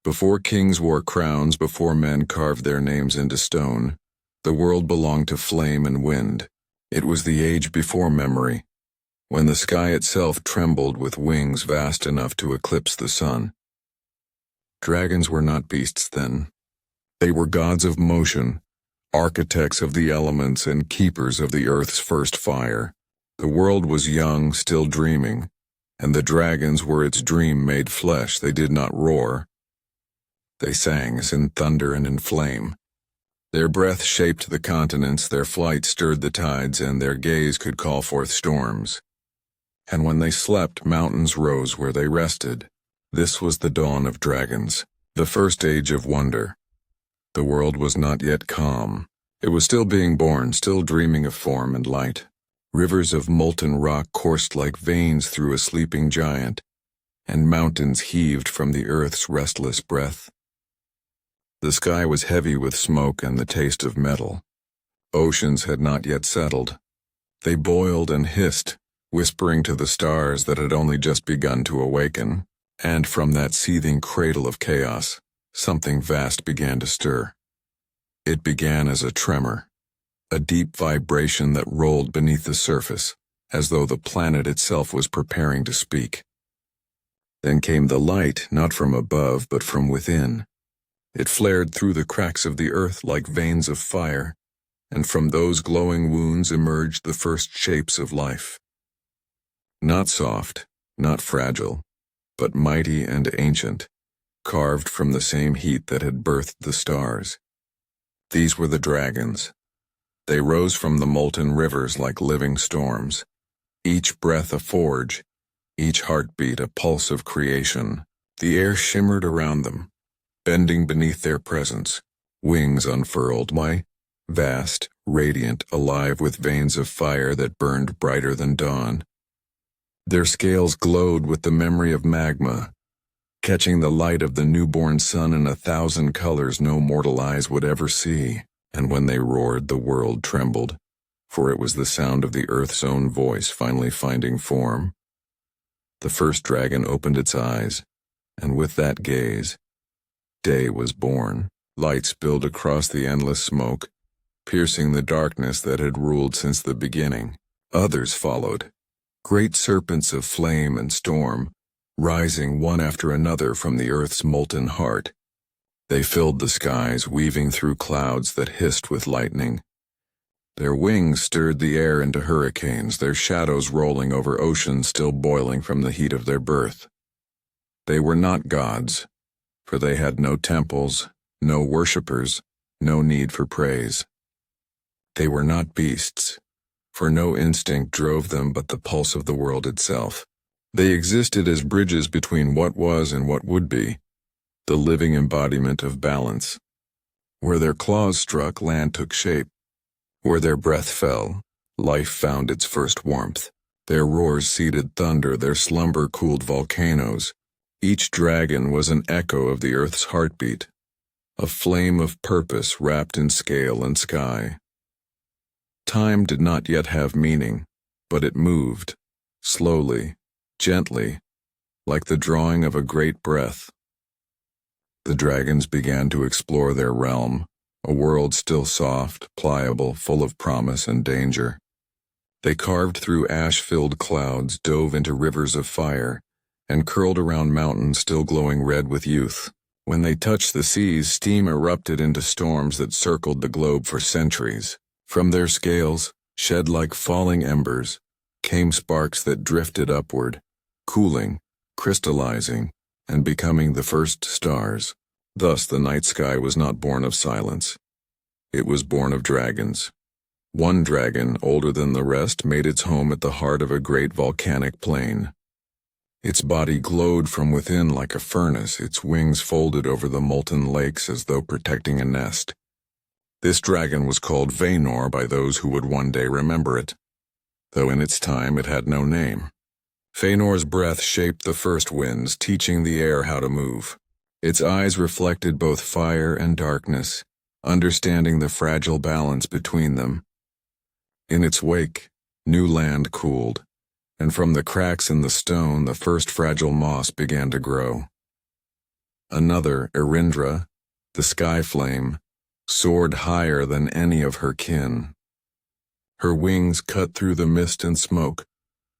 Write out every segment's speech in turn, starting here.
Before kings wore crowns, before men carved their names into stone, the world belonged to flame and wind. It was the age before memory, when the sky itself trembled with wings vast enough to eclipse the sun. Dragons were not beasts then. They were gods of motion, architects of the elements and keepers of the earth's first fire. The world was young, still dreaming, and the dragons were its dream made flesh. They did not roar. They sang as in thunder and in flame. Their breath shaped the continents, their flight stirred the tides, and their gaze could call forth storms. And when they slept, mountains rose where they rested. This was the dawn of dragons, the first age of wonder. The world was not yet calm. It was still being born, still dreaming of form and light. Rivers of molten rock coursed like veins through a sleeping giant, and mountains heaved from the earth's restless breath. The sky was heavy with smoke and the taste of metal. Oceans had not yet settled. They boiled and hissed, whispering to the stars that had only just begun to awaken, and from that seething cradle of chaos, something vast began to stir. It began as a tremor, a deep vibration that rolled beneath the surface, as though the planet itself was preparing to speak. Then came the light, not from above, but from within. It flared through the cracks of the earth like veins of fire, and from those glowing wounds emerged the first shapes of life. Not soft, not fragile, but mighty and ancient, carved from the same heat that had birthed the stars. These were the dragons. They rose from the molten rivers like living storms, each breath a forge, each heartbeat a pulse of creation. The air shimmered around them, bending beneath their presence, wings unfurled, vast, radiant, alive with veins of fire that burned brighter than dawn. Their scales glowed with the memory of magma, catching the light of the newborn sun in 1,000 colors no mortal eyes would ever see. And when they roared, the world trembled, for it was the sound of the earth's own voice finally finding form. The first dragon opened its eyes, and with that gaze, day was born. Light spilled across the endless smoke, piercing the darkness that had ruled since the beginning. Others followed, great serpents of flame and storm, rising one after another from the earth's molten heart. They filled the skies, weaving through clouds that hissed with lightning. Their wings stirred the air into hurricanes, their shadows rolling over oceans still boiling from the heat of their birth. They were not gods, for they had no temples, no worshippers, no need for praise. They were not beasts, for no instinct drove them but the pulse of the world itself. They existed as bridges between what was and what would be, the living embodiment of balance. Where their claws struck, land took shape. Where their breath fell, life found its first warmth. Their roars seeded thunder, their slumber cooled volcanoes. Each dragon was an echo of the earth's heartbeat, a flame of purpose wrapped in scale and sky. Time did not yet have meaning, but it moved, slowly, gently, like the drawing of a great breath. The dragons began to explore their realm, a world still soft, pliable, full of promise and danger. They carved through ash-filled clouds, dove into rivers of fire, and curled around mountains still glowing red with youth. When they touched the seas, steam erupted into storms that circled the globe for centuries. From their scales, shed like falling embers, came sparks that drifted upward, cooling, crystallizing, and becoming the first stars. Thus the night sky was not born of silence. It was born of dragons. One dragon, older than the rest, made its home at the heart of a great volcanic plain. Its body glowed from within like a furnace, its wings folded over the molten lakes as though protecting a nest. This dragon was called Vaynor by those who would one day remember it, though in its time it had no name. Fëanor's breath shaped the first winds, teaching the air how to move. Its eyes reflected both fire and darkness, understanding the fragile balance between them. In its wake, new land cooled, and from the cracks in the stone the first fragile moss began to grow. Another, Erindra, the sky flame, soared higher than any of her kin. Her wings cut through the mist and smoke,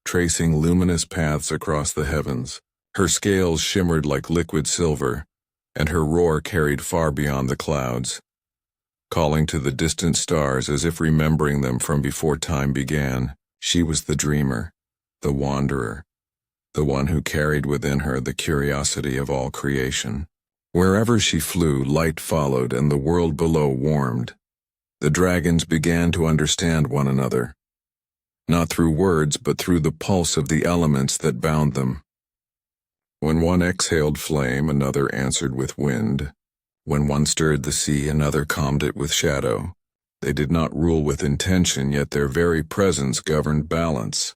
tracing luminous paths across the heavens. Her scales shimmered like liquid silver, and her roar carried far beyond the clouds, calling to the distant stars as if remembering them from before time began. She was the dreamer, the wanderer, the one who carried within her the curiosity of all creation. Wherever she flew, light followed, and the world below warmed. The dragons began to understand one another, not through words but through the pulse of the elements that bound them. When one exhaled flame, another answered with wind. When one stirred the sea, another calmed it with shadow. They did not rule with intention, yet their very presence governed balance.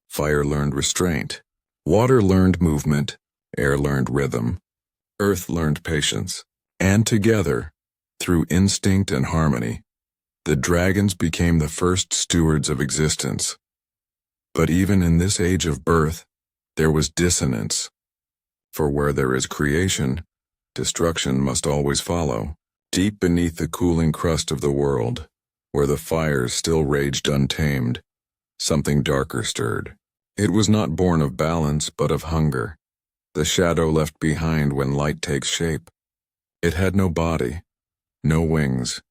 Fire learned restraint. Water learned movement. Air learned rhythm. Earth learned patience. And together, through instinct and harmony, the dragons became the first stewards of existence. But even in this age of birth, there was dissonance. For where there is creation, destruction must always follow. Deep beneath the cooling crust of the world, where the fires still raged untamed, something darker stirred. It was not born of balance, but of hunger, the shadow left behind when light takes shape. It had no body, no wings,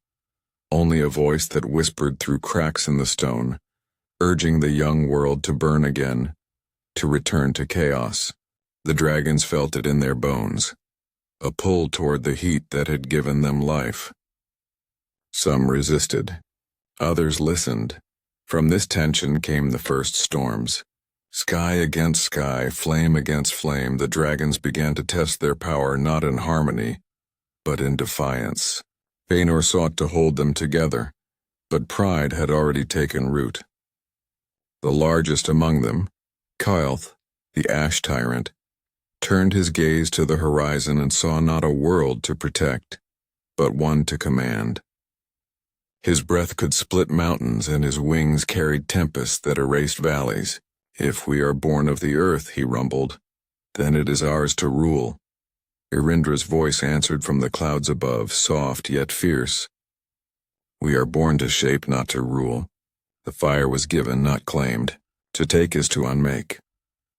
only a voice that whispered through cracks in the stone, urging the young world to burn again, to return to chaos. The dragons felt it in their bones, a pull toward the heat that had given them life. Some resisted, others listened. From this tension came the first storms. Sky against sky, flame against flame, the dragons began to test their power not in harmony, but in defiance. Vaynor sought to hold them together, but pride had already taken root. The largest among them, Kylth, the ash tyrant, turned his gaze to the horizon and saw not a world to protect, but one to command. His breath could split mountains, and his wings carried tempests that erased valleys. If we are born of the earth, he rumbled, then it is ours to rule. Erindra's voice answered from the clouds above, soft yet fierce. We are born to shape, not to rule. The fire was given, not claimed. To take is to unmake.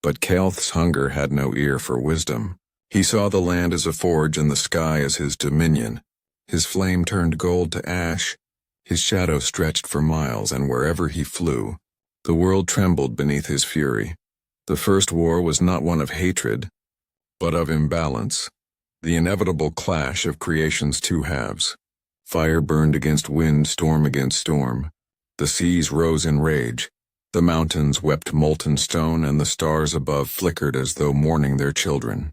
But Kylth's hunger had no ear for wisdom. He saw the land as a forge and the sky as his dominion. His flame turned gold to ash, his shadow stretched for miles, and wherever he flew, the world trembled beneath his fury. The first war was not one of hatred, but of imbalance, the inevitable clash of creation's two halves. Fire burned against wind, storm against storm. The seas rose in rage. The mountains wept molten stone, and the stars above flickered as though mourning their children.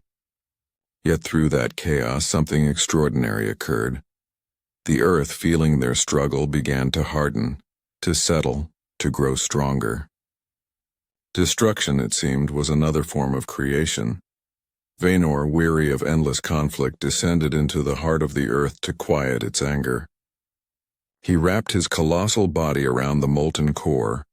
Yet through that chaos something extraordinary occurred. The earth, feeling their struggle, began to harden, to settle, to grow stronger. Destruction, it seemed, was another form of creation. Vaynor, weary of endless conflict, descended into the heart of the earth to quiet its anger. He wrapped his colossal body around the molten core,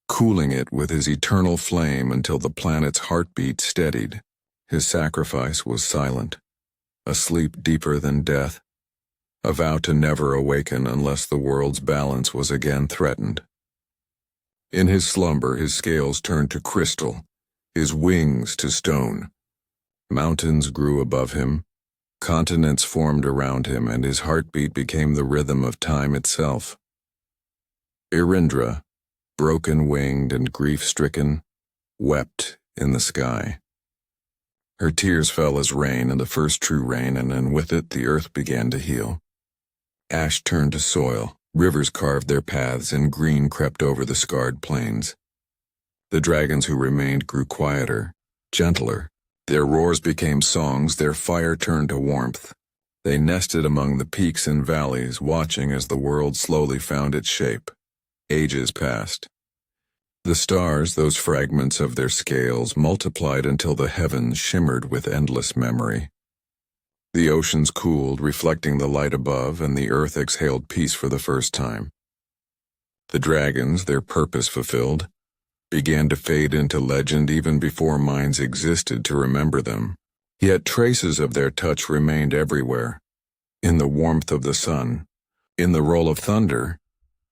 cooling it with his eternal flame until the planet's heartbeat steadied. His sacrifice was silent, a sleep deeper than death, a vow to never awaken unless the world's balance was again threatened. In his slumber, his scales turned to crystal, his wings to stone. Mountains grew above him, continents formed around him, and his heartbeat became the rhythm of time itself. Erindra, broken-winged and grief-stricken, wept in the sky. Her tears fell as rain, and the first true rain, and with it the earth began to heal. Ash turned to soil, rivers carved their paths, and green crept over the scarred plains. The dragons who remained grew quieter, gentler. Their roars became songs, their fire turned to warmth. They nested among the peaks and valleys, watching as the world slowly found its shape. Ages passed. The stars, those fragments of their scales, multiplied until the heavens shimmered with endless memory. The oceans cooled, reflecting the light above, and the earth exhaled peace for the first time. The dragons, their purpose fulfilled, began to fade into legend even before minds existed to remember them. Yet traces of their touch remained everywhere. In the warmth of the sun, in the roll of thunder,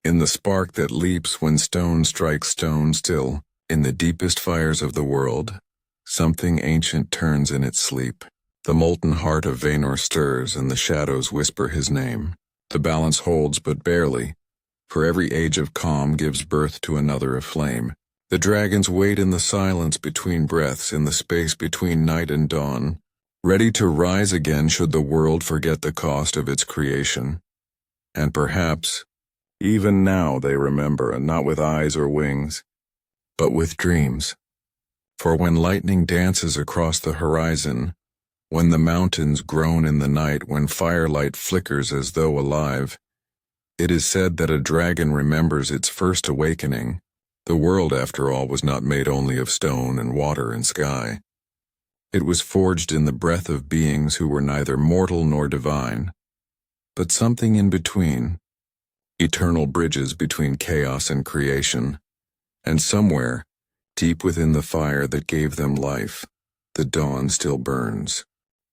in the spark that leaps when stone strikes stone still, in the deepest fires of the world, something ancient turns in its sleep. The molten heart of Vaynor stirs and the shadows whisper his name. The balance holds but barely, for every age of calm gives birth to another of flame. The dragons wait in the silence between breaths, in the space between night and dawn, ready to rise again should the world forget the cost of its creation. And perhaps, even now they remember, and not with eyes or wings, but with dreams. For when lightning dances across the horizon, when the mountains groan in the night, when firelight flickers as though alive, it is said that a dragon remembers its first awakening. The world, after all, was not made only of stone and water and sky. It was forged in the breath of beings who were neither mortal nor divine, but something in between, eternal bridges between chaos and creation, and somewhere, deep within the fire that gave them life, the dawn still burns.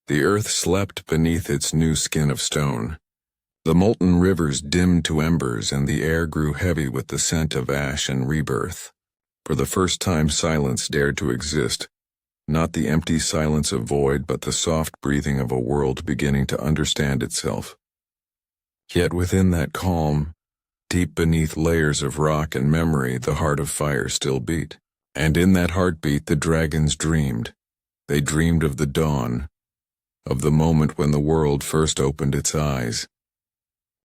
The earth slept beneath its new skin of stone. The molten rivers dimmed to embers, and the air grew heavy with the scent of ash and rebirth. For the first time silence dared to exist, not the empty silence of void, but the soft breathing of a world beginning to understand itself. Yet within that calm, deep beneath layers of rock and memory, the heart of fire still beat. And in that heartbeat the dragons dreamed. They dreamed of the dawn, of the moment when the world first opened its eyes.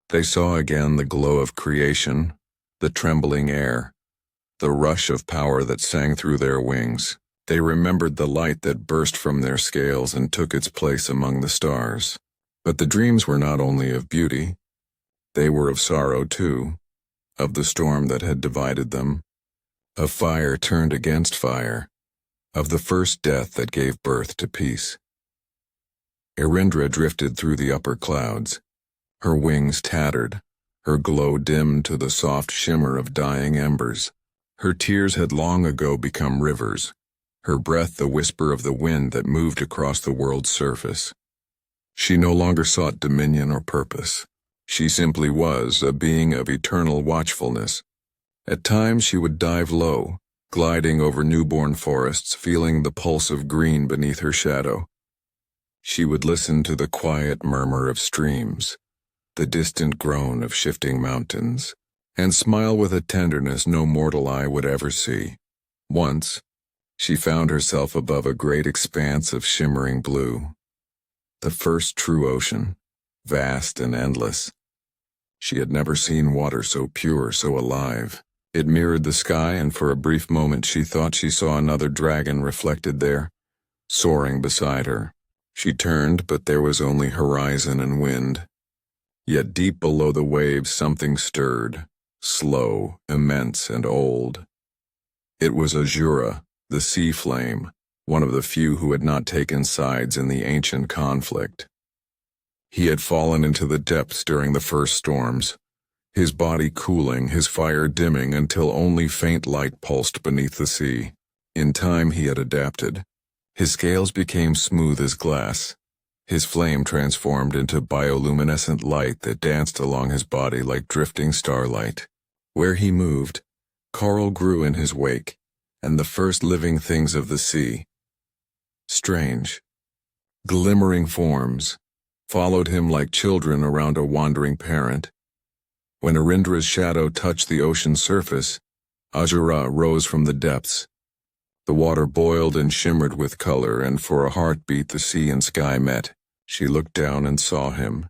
They saw again the glow of creation, the trembling air, the rush of power that sang through their wings. They remembered the light that burst from their scales and took its place among the stars. But the dreams were not only of beauty, they were of sorrow too, of the storm that had divided them, of fire turned against fire, of the first death that gave birth to peace. Erindra drifted through the upper clouds, her wings tattered, her glow dimmed to the soft shimmer of dying embers. Her tears had long ago become rivers, her breath the whisper of the wind that moved across the world's surface. She no longer sought dominion or purpose. She simply was a being of eternal watchfulness. At times she would dive low, gliding over newborn forests, feeling the pulse of green beneath her shadow. She would listen to the quiet murmur of streams, the distant groan of shifting mountains, and smile with a tenderness no mortal eye would ever see. Once, she found herself above a great expanse of shimmering blue, the first true ocean, vast and endless. She had never seen water so pure, so alive. It mirrored the sky, and for a brief moment she thought she saw another dragon reflected there, soaring beside her. She turned, but there was only horizon and wind. Yet deep below the waves something stirred, slow, immense, and old. It was Azura, the sea flame, one of the few who had not taken sides in the ancient conflict. He had fallen into the depths during the first storms, his body cooling, his fire dimming until only faint light pulsed beneath the sea. In time he had adapted. His scales became smooth as glass. His flame transformed into bioluminescent light that danced along his body like drifting starlight. Where he moved, coral grew in his wake, and the first living things of the sea, strange, glimmering forms, followed him like children around a wandering parent. When Arindra's shadow touched the ocean's surface, Azura rose from the depths. The water boiled and shimmered with color, and for a heartbeat the sea and sky met. She looked down and saw him,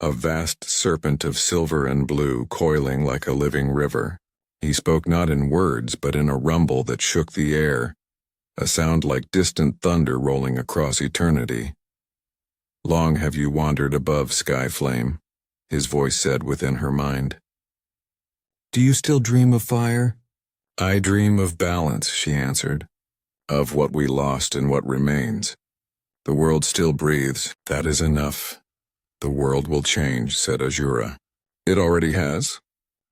a vast serpent of silver and blue coiling like a living river. He spoke not in words, but in a rumble that shook the air, a sound like distant thunder rolling across eternity. "Long have you wandered above, sky flame," his voice said within her mind. "Do you still dream of fire?" "I dream of balance," she answered, "of what we lost and what remains. The world still breathes, that is enough." "The world will change," said Azura. "It already has.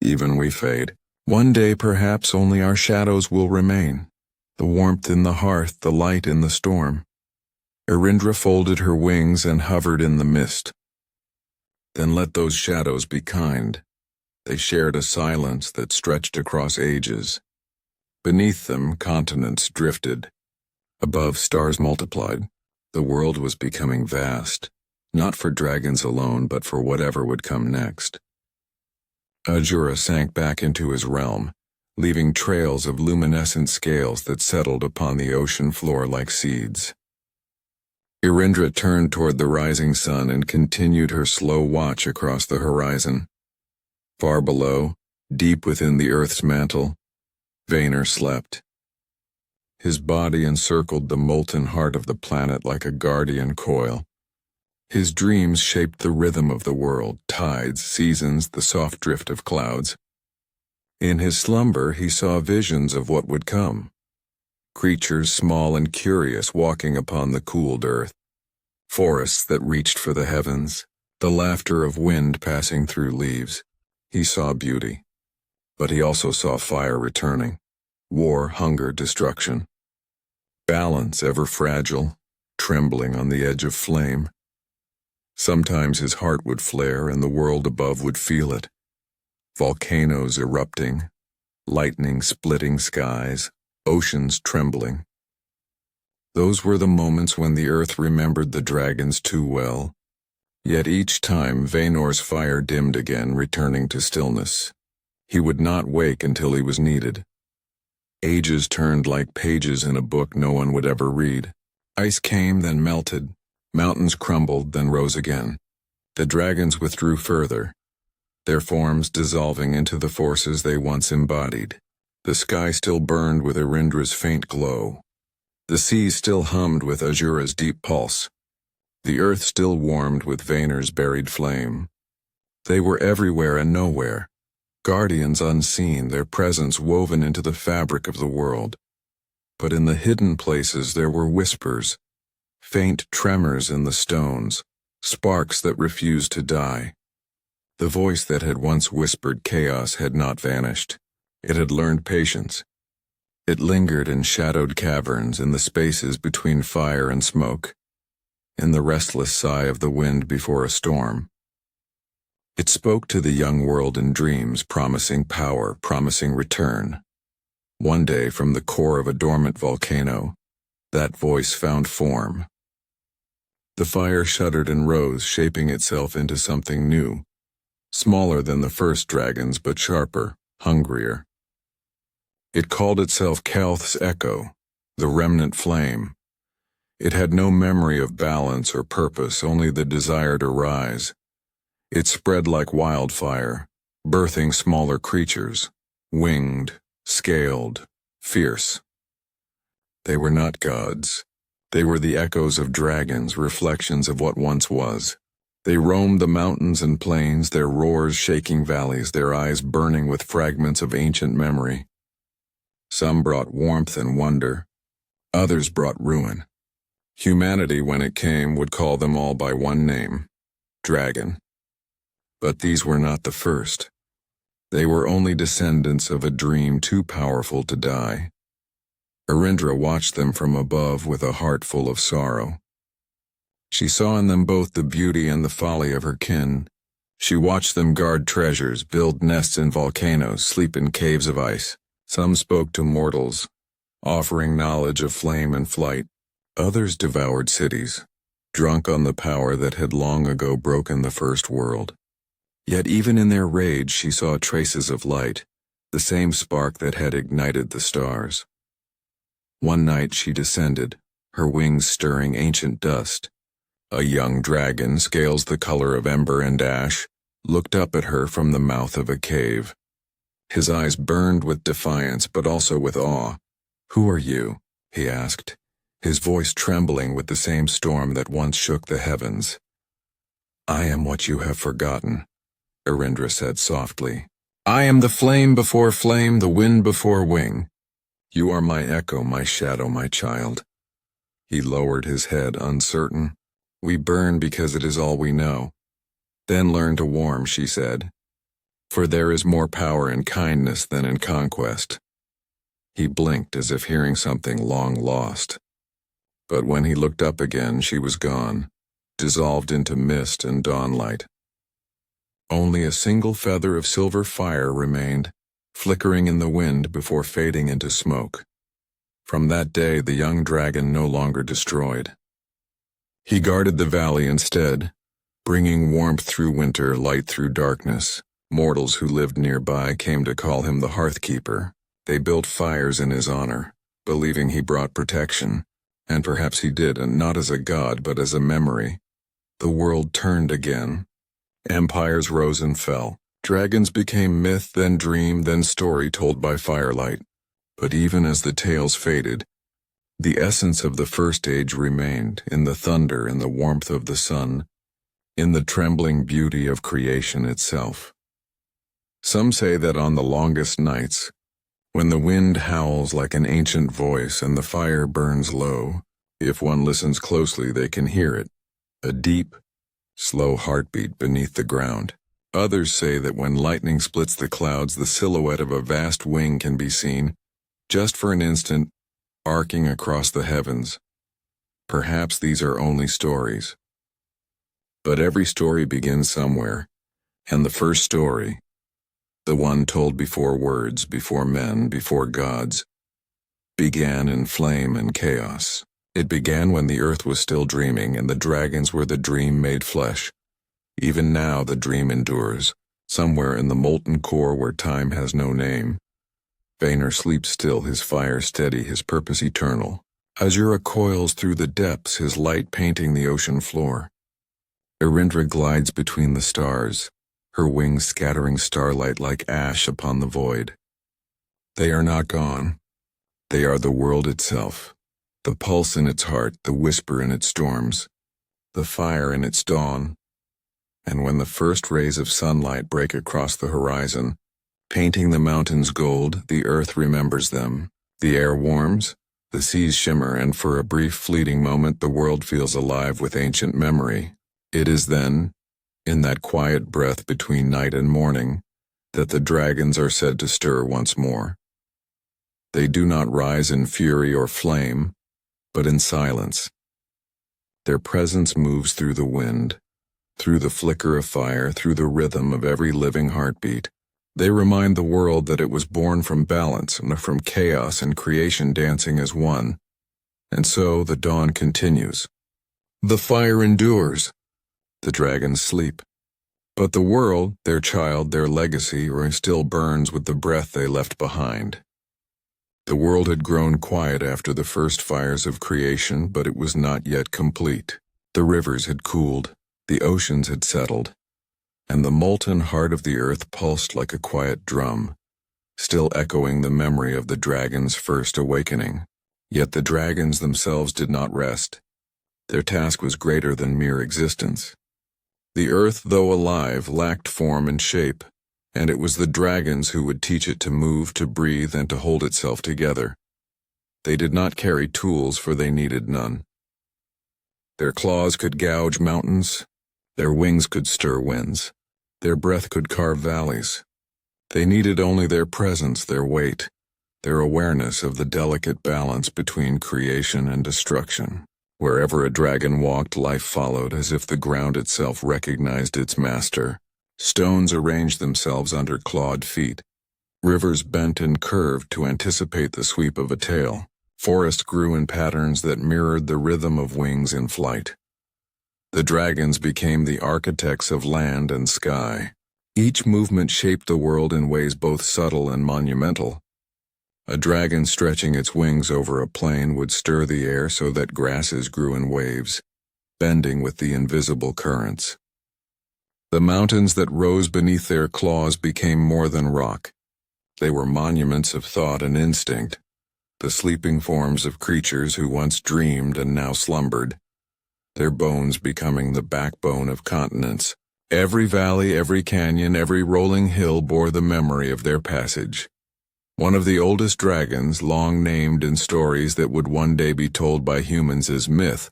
Even we fade. One day perhaps only our shadows will remain, the warmth in the hearth, the light in the storm. Erindra folded her wings and hovered in the mist. Then let those shadows be kind. They shared a silence that stretched across ages. Beneath them, continents drifted. Above, stars multiplied. The world was becoming vast, not for dragons alone, but for whatever would come next. Ahura sank back into his realm, leaving trails of luminescent scales that settled upon the ocean floor like seeds. Erindra turned toward the rising sun and continued her slow watch across the horizon. Far below, deep within the earth's mantle, Vaynor slept. His body encircled the molten heart of the planet like a guardian coil. His dreams shaped the rhythm of the world, tides, seasons, the soft drift of clouds. In his slumber, he saw visions of what would come. Creatures small and curious walking upon the cooled earth. Forests that reached for the heavens, the laughter of wind passing through leaves. He saw beauty. But he also saw fire returning. War, hunger, destruction. Balance ever fragile, trembling on the edge of flame. Sometimes his heart would flare and the world above would feel it. Volcanoes erupting, lightning splitting skies, oceans trembling. Those were the moments when the earth remembered the dragons too well. Yet each time Vaynor's fire dimmed again, returning to stillness. He would not wake until he was needed. Ages turned like pages in a book no one would ever read. Ice came, then melted. Mountains crumbled, then rose again. The dragons withdrew further, their forms dissolving into the forces they once embodied. The sky still burned with Erindra's faint glow. The sea still hummed with Ahura's deep pulse. The earth still warmed with Vaynor's buried flame. They were everywhere and nowhere, guardians unseen, their presence woven into the fabric of the world. But in the hidden places there were whispers, faint tremors in the stones, sparks that refused to die. The voice that had once whispered chaos had not vanished. It had learned patience. It lingered in shadowed caverns, in the spaces between fire and smoke, in the restless sigh of the wind before a storm. It spoke to the young world in dreams, promising power, promising return. One day, from the core of a dormant volcano, that voice found form. The fire shuddered and rose, shaping itself into something new, smaller than the first dragons, but sharper, hungrier. It called itself Kalth's Echo, the remnant flame. It had no memory of balance or purpose, only the desire to rise. It spread like wildfire, birthing smaller creatures, winged, scaled, fierce. They were not gods. They were the echoes of dragons, reflections of what once was. They roamed the mountains and plains, their roars shaking valleys, their eyes burning with fragments of ancient memory. Some brought warmth and wonder. Others brought ruin. Humanity, when it came, would call them all by one name, dragon. But these were not the first. They were only descendants of a dream too powerful to die. Erindra watched them from above with a heart full of sorrow. She saw in them both the beauty and the folly of her kin. She watched them guard treasures, build nests in volcanoes, sleep in caves of ice. Some spoke to mortals, offering knowledge of flame and flight. Others devoured cities, drunk on the power that had long ago broken the first world. Yet even in their rage she saw traces of light, the same spark that had ignited the stars. One night she descended, her wings stirring ancient dust. A young dragon, scales the color of ember and ash, looked up at her from the mouth of a cave. His eyes burned with defiance, but also with awe. "Who are you?" he asked, his voice trembling with the same storm that once shook the heavens. "I am what you have forgotten," Erindra said softly. "I am the flame before flame, the wind before wing. You are my echo, my shadow, my child." He lowered his head, uncertain. "We burn because it is all we know. Then learn to warm," she said. "For there is more power in kindness than in conquest." He blinked as if hearing something long lost. But when he looked up again, she was gone, dissolved into mist and dawnlight. Only a single feather of silver fire remained, flickering in the wind before fading into smoke. From that day, the young dragon no longer destroyed. He guarded the valley instead, bringing warmth through winter, light through darkness. Mortals who lived nearby came to call him the Hearthkeeper. They built fires in his honor, believing he brought protection. And perhaps he did, and not as a god, but as a memory. The world turned again. Empires rose and fell. Dragons became myth, then dream, then story told by firelight. But even as the tales faded, the essence of the first age remained, in the thunder and the warmth of the sun, in the trembling beauty of creation itself. Some say that on the longest nights, when the wind howls like an ancient voice and the fire burns low, if one listens closely they can hear it, a deep, slow heartbeat beneath the ground. Others say that when lightning splits the clouds, the silhouette of a vast wing can be seen, just for an instant, arcing across the heavens. Perhaps these are only stories. But every story begins somewhere, and the first story, the one told before words, before men, before gods, began in flame and chaos. It began when the earth was still dreaming and the dragons were the dream made flesh. Even now the dream endures, somewhere in the molten core where time has no name. Vaynor sleeps still, his fire steady, his purpose eternal. Azura coils through the depths, his light painting the ocean floor. Erindra glides between the stars, her wings scattering starlight like ash upon the void. They are not gone. They are the world itself. The pulse in its heart, the whisper in its storms, the fire in its dawn. And when the first rays of sunlight break across the horizon, painting the mountains gold, the earth remembers them. The air warms, the seas shimmer, and for a brief fleeting moment the world feels alive with ancient memory. It is then, in that quiet breath between night and morning, that the dragons are said to stir once more. They do not rise in fury or flame, but in silence. Their presence moves through the wind, through the flicker of fire, through the rhythm of every living heartbeat. They remind the world that it was born from balance and from chaos and creation dancing as one. And so the dawn continues. The fire endures. The dragons sleep. But the world, their child, their legacy, still burns with the breath they left behind. The world had grown quiet after the first fires of creation, but it was not yet complete. The rivers had cooled, the oceans had settled, and the molten heart of the earth pulsed like a quiet drum, still echoing the memory of the dragon's first awakening. Yet the dragons themselves did not rest. Their task was greater than mere existence. The earth, though alive, lacked form and shape, and it was the dragons who would teach it to move, to breathe, and to hold itself together. They did not carry tools, for they needed none. Their claws could gouge mountains, their wings could stir winds, their breath could carve valleys. They needed only their presence, their weight, their awareness of the delicate balance between creation and destruction. Wherever a dragon walked, life followed, as if the ground itself recognized its master. Stones arranged themselves under clawed feet. Rivers bent and curved to anticipate the sweep of a tail. Forests grew in patterns that mirrored the rhythm of wings in flight. The dragons became the architects of land and sky. Each movement shaped the world in ways both subtle and monumental. A dragon stretching its wings over a plain would stir the air so that grasses grew in waves, bending with the invisible currents. The mountains that rose beneath their claws became more than rock. They were monuments of thought and instinct, the sleeping forms of creatures who once dreamed and now slumbered, their bones becoming the backbone of continents. Every valley, every canyon, every rolling hill bore the memory of their passage. One of the oldest dragons, long named in stories that would one day be told by humans as myth,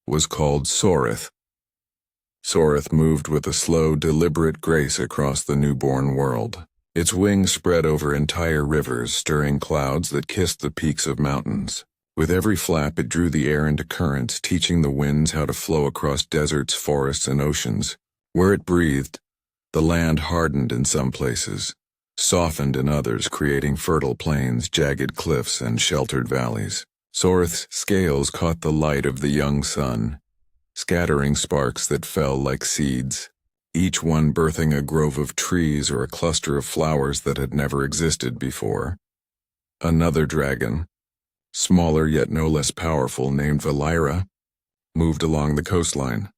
was called Sorith. Sorith moved with a slow, deliberate grace across the newborn world. Its wings spread over entire rivers, stirring clouds that kissed the peaks of mountains. With every flap it drew the air into currents, teaching the winds how to flow across deserts, forests, and oceans. Where it breathed, the land hardened in some places, softened in others, creating fertile plains, jagged cliffs, and sheltered valleys. Soreth's scales caught the light of the young sun, scattering sparks that fell like seeds, each one birthing a grove of trees or a cluster of flowers that had never existed before. Another dragon, smaller yet no less powerful, named Valira, moved along the coastline.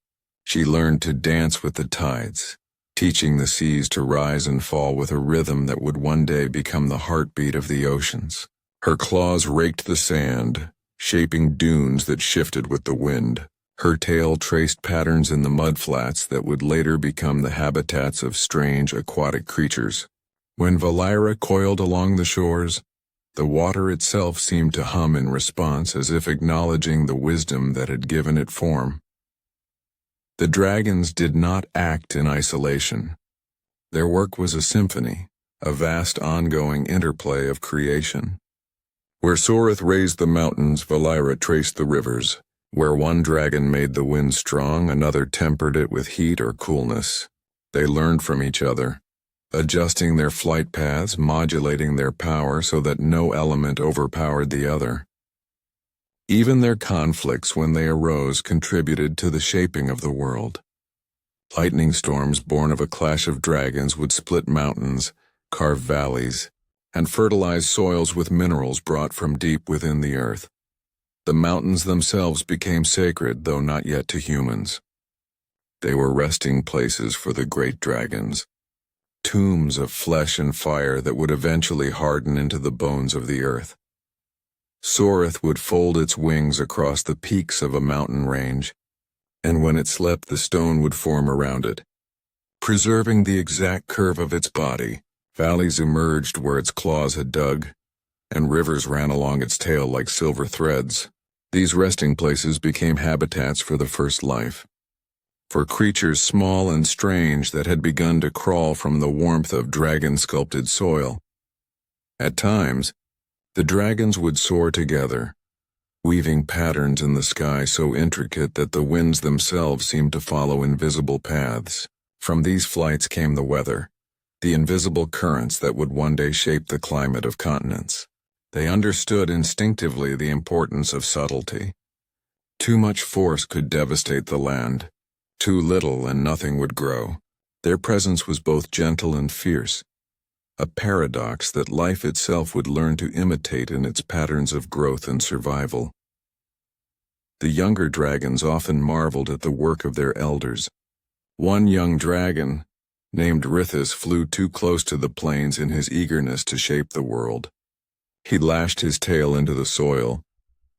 She learned to dance with the tides, teaching the seas to rise and fall with a rhythm that would one day become the heartbeat of the oceans. Her claws raked the sand, shaping dunes that shifted with the wind. Her tail traced patterns in the mudflats that would later become the habitats of strange aquatic creatures. When Valira coiled along the shores, the water itself seemed to hum in response, as if acknowledging the wisdom that had given it form. The dragons did not act in isolation. Their work was a symphony, a vast ongoing interplay of creation. Where Soreth raised the mountains, Valira traced the rivers. Where one dragon made the wind strong, another tempered it with heat or coolness. They learned from each other, adjusting their flight paths, modulating their power so that no element overpowered the other. Even their conflicts, when they arose, contributed to the shaping of the world. Lightning storms born of a clash of dragons would split mountains, carve valleys, and fertilize soils with minerals brought from deep within the earth. The mountains themselves became sacred, though not yet to humans. They were resting places for the great dragons, tombs of flesh and fire that would eventually harden into the bones of the earth. Soreth would fold its wings across the peaks of a mountain range, and when it slept, the stone would form around it, preserving the exact curve of its body. Valleys emerged where its claws had dug, and rivers ran along its tail like silver threads. These resting places became habitats for the first life, for creatures small and strange that had begun to crawl from the warmth of dragon-sculpted soil. At times, the dragons would soar together, weaving patterns in the sky so intricate that the winds themselves seemed to follow invisible paths. From these flights came the weather, the invisible currents that would one day shape the climate of continents. They understood instinctively the importance of subtlety. Too much force could devastate the land. Too little and nothing would grow. Their presence was both gentle and fierce, a paradox that life itself would learn to imitate in its patterns of growth and survival. The younger dragons often marveled at the work of their elders. One young dragon, named Rithis, flew too close to the plains in his eagerness to shape the world. He lashed his tail into the soil,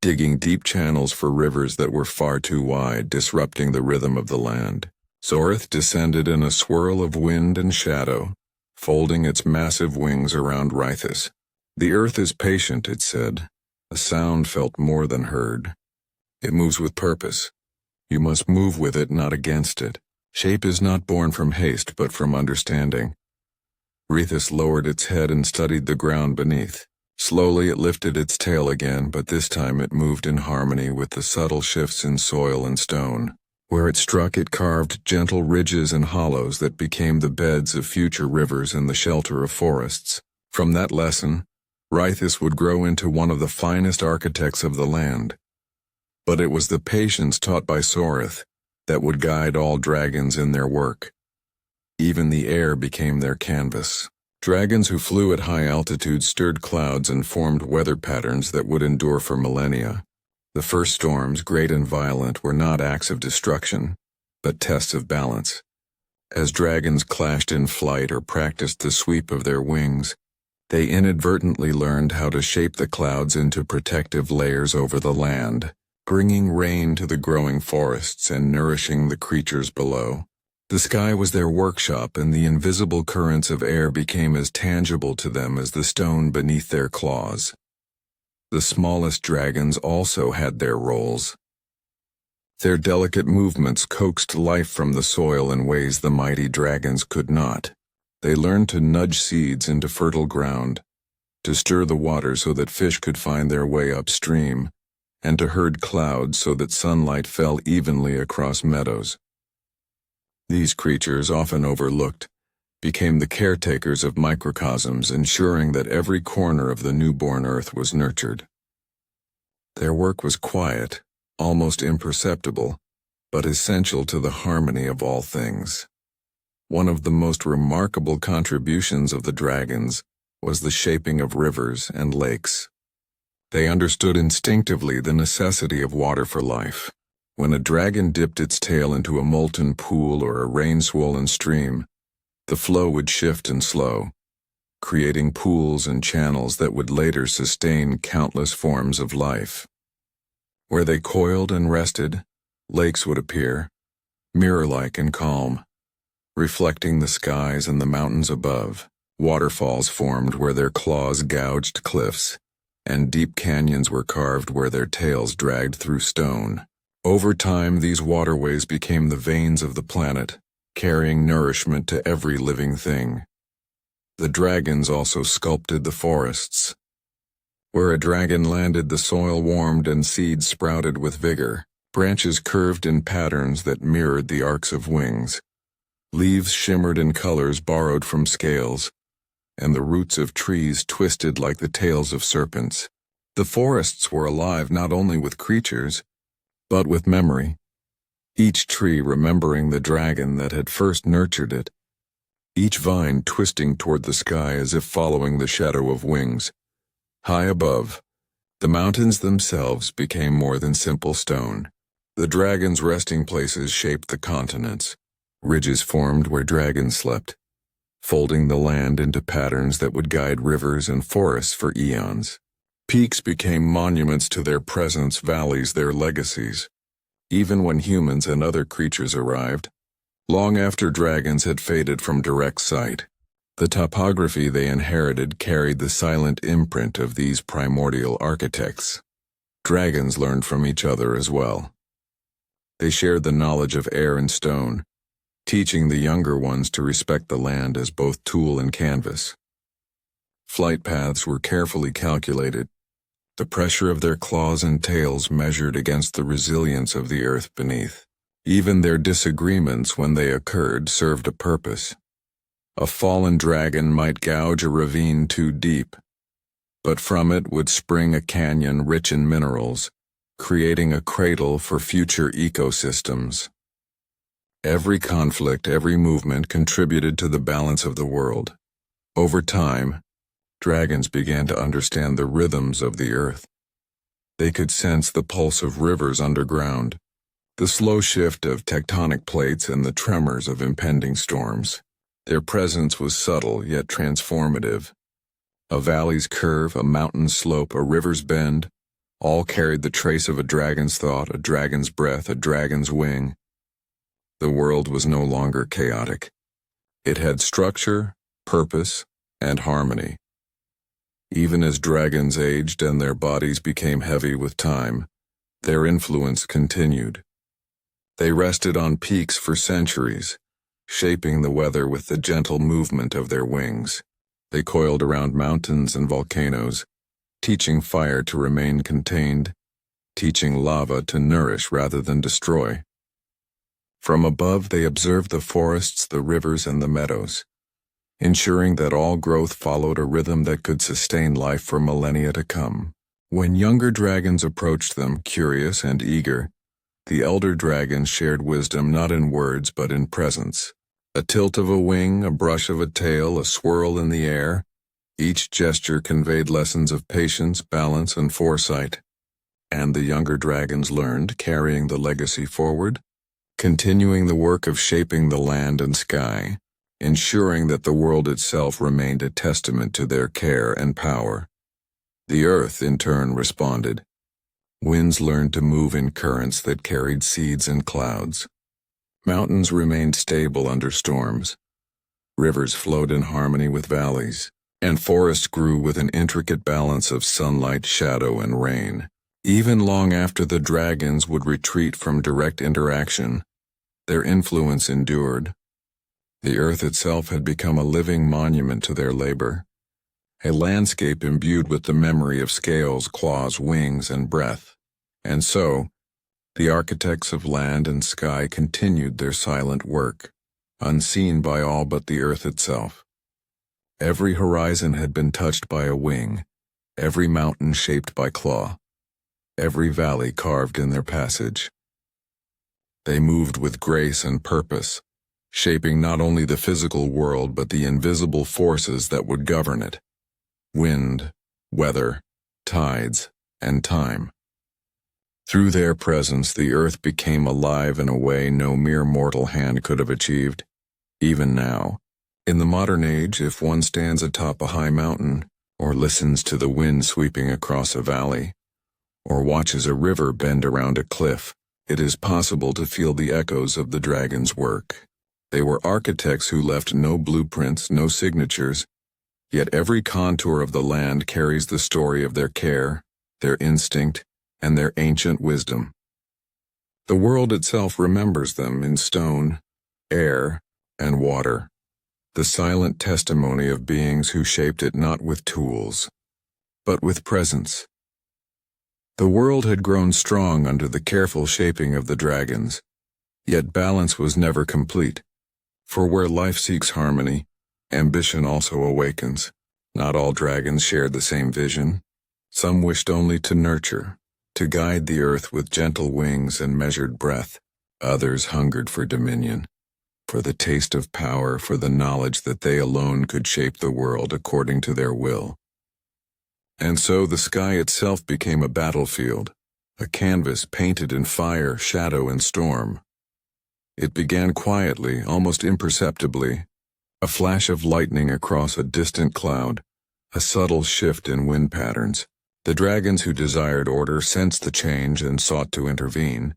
digging deep channels for rivers that were far too wide, disrupting the rhythm of the land. Soreth descended in a swirl of wind and shadow, folding its massive wings around Rithis. "The earth is patient," it said, a sound felt more than heard. "It moves with purpose. You must move with it, not against it. Shape is not born from haste, but from understanding." Rithis lowered its head and studied the ground beneath. Slowly it lifted its tail again, but this time it moved in harmony with the subtle shifts in soil and stone. Where it struck, it carved gentle ridges and hollows that became the beds of future rivers and the shelter of forests. From that lesson, Rithis would grow into one of the finest architects of the land. But it was the patience taught by Soreth that would guide all dragons in their work. Even the air became their canvas. Dragons who flew at high altitudes stirred clouds and formed weather patterns that would endure for millennia. The first storms, great and violent, were not acts of destruction, but tests of balance. As dragons clashed in flight or practiced the sweep of their wings, they inadvertently learned how to shape the clouds into protective layers over the land, bringing rain to the growing forests and nourishing the creatures below. The sky was their workshop, and the invisible currents of air became as tangible to them as the stone beneath their claws. The smallest dragons also had their roles. Their delicate movements coaxed life from the soil in ways the mighty dragons could not. They learned to nudge seeds into fertile ground, to stir the water so that fish could find their way upstream, and to herd clouds so that sunlight fell evenly across meadows. These creatures, often overlooked, became the caretakers of microcosms, ensuring that every corner of the newborn earth was nurtured. Their work was quiet, almost imperceptible, but essential to the harmony of all things. One of the most remarkable contributions of the dragons was the shaping of rivers and lakes. They understood instinctively the necessity of water for life. When a dragon dipped its tail into a molten pool or a rain-swollen stream, the flow would shift and slow, creating pools and channels that would later sustain countless forms of life. Where they coiled and rested, lakes would appear, mirror-like and calm, reflecting the skies and the mountains above. Waterfalls formed where their claws gouged cliffs, and deep canyons were carved where their tails dragged through stone. Over time, these waterways became the veins of the planet, carrying nourishment to every living thing. The dragons also sculpted the forests. Where a dragon landed, the soil warmed and seeds sprouted with vigor. Branches curved in patterns that mirrored the arcs of wings. Leaves shimmered in colors borrowed from scales, and the roots of trees twisted like the tails of serpents. The forests were alive not only with creatures, but with memory, each tree remembering the dragon that had first nurtured it, each vine twisting toward the sky as if following the shadow of wings. High above, the mountains themselves became more than simple stone. The dragon's resting places shaped the continents. Ridges formed where dragons slept, folding the land into patterns that would guide rivers and forests for eons. Peaks became monuments to their presence, valleys their legacies. Even when humans and other creatures arrived, long after dragons had faded from direct sight, the topography they inherited carried the silent imprint of these primordial architects. Dragons learned from each other as well. They shared the knowledge of air and stone, teaching the younger ones to respect the land as both tool and canvas. Flight paths were carefully calculated, the pressure of their claws and tails measured against the resilience of the earth beneath. Even their disagreements, when they occurred, served a purpose. A fallen dragon might gouge a ravine too deep, but from it would spring a canyon rich in minerals, creating a cradle for future ecosystems. Every conflict, every movement contributed to the balance of the world. Over time, dragons began to understand the rhythms of the earth. They could sense the pulse of rivers underground, the slow shift of tectonic plates and the tremors of impending storms. Their presence was subtle yet transformative. A valley's curve, a mountain's slope, a river's bend, all carried the trace of a dragon's thought, a dragon's breath, a dragon's wing. The world was no longer chaotic. It had structure, purpose, and harmony. Even as dragons aged and their bodies became heavy with time, their influence continued. They rested on peaks for centuries, shaping the weather with the gentle movement of their wings. They coiled around mountains and volcanoes, teaching fire to remain contained, teaching lava to nourish rather than destroy. From above, they observed the forests, the rivers, and the meadows, ensuring that all growth followed a rhythm that could sustain life for millennia to come. When younger dragons approached them, curious and eager, the elder dragons shared wisdom not in words but in presence. A tilt of a wing, a brush of a tail, a swirl in the air, each gesture conveyed lessons of patience, balance, and foresight. And the younger dragons learned, carrying the legacy forward, continuing the work of shaping the land and sky, ensuring that the world itself remained a testament to their care and power. The earth, in turn, responded. Winds learned to move in currents that carried seeds and clouds. Mountains remained stable under storms. Rivers flowed in harmony with valleys, and forests grew with an intricate balance of sunlight, shadow, and rain. Even long after the dragons would retreat from direct interaction, their influence endured. The earth itself had become a living monument to their labor, a landscape imbued with the memory of scales, claws, wings, and breath. And so, the architects of land and sky continued their silent work, unseen by all but the earth itself. Every horizon had been touched by a wing, every mountain shaped by claw, every valley carved in their passage. They moved with grace and purpose, shaping not only the physical world but the invisible forces that would govern it: wind, weather, tides, and time. Through their presence, the earth became alive in a way no mere mortal hand could have achieved. Even now, in the modern age, if one stands atop a high mountain, or listens to the wind sweeping across a valley, or watches a river bend around a cliff, it is possible to feel the echoes of the dragon's work. They were architects who left no blueprints, no signatures, yet every contour of the land carries the story of their care, their instinct, and their ancient wisdom. The world itself remembers them in stone, air, and water, the silent testimony of beings who shaped it not with tools, but with presence. The world had grown strong under the careful shaping of the dragons, yet balance was never complete, for where life seeks harmony, ambition also awakens. Not all dragons shared the same vision. Some wished only to nurture, to guide the earth with gentle wings and measured breath. Others hungered for dominion, for the taste of power, for the knowledge that they alone could shape the world according to their will. And so the sky itself became a battlefield, a canvas painted in fire, shadow, and storm. It began quietly, almost imperceptibly, a flash of lightning across a distant cloud, a subtle shift in wind patterns. The dragons who desired order sensed the change and sought to intervene,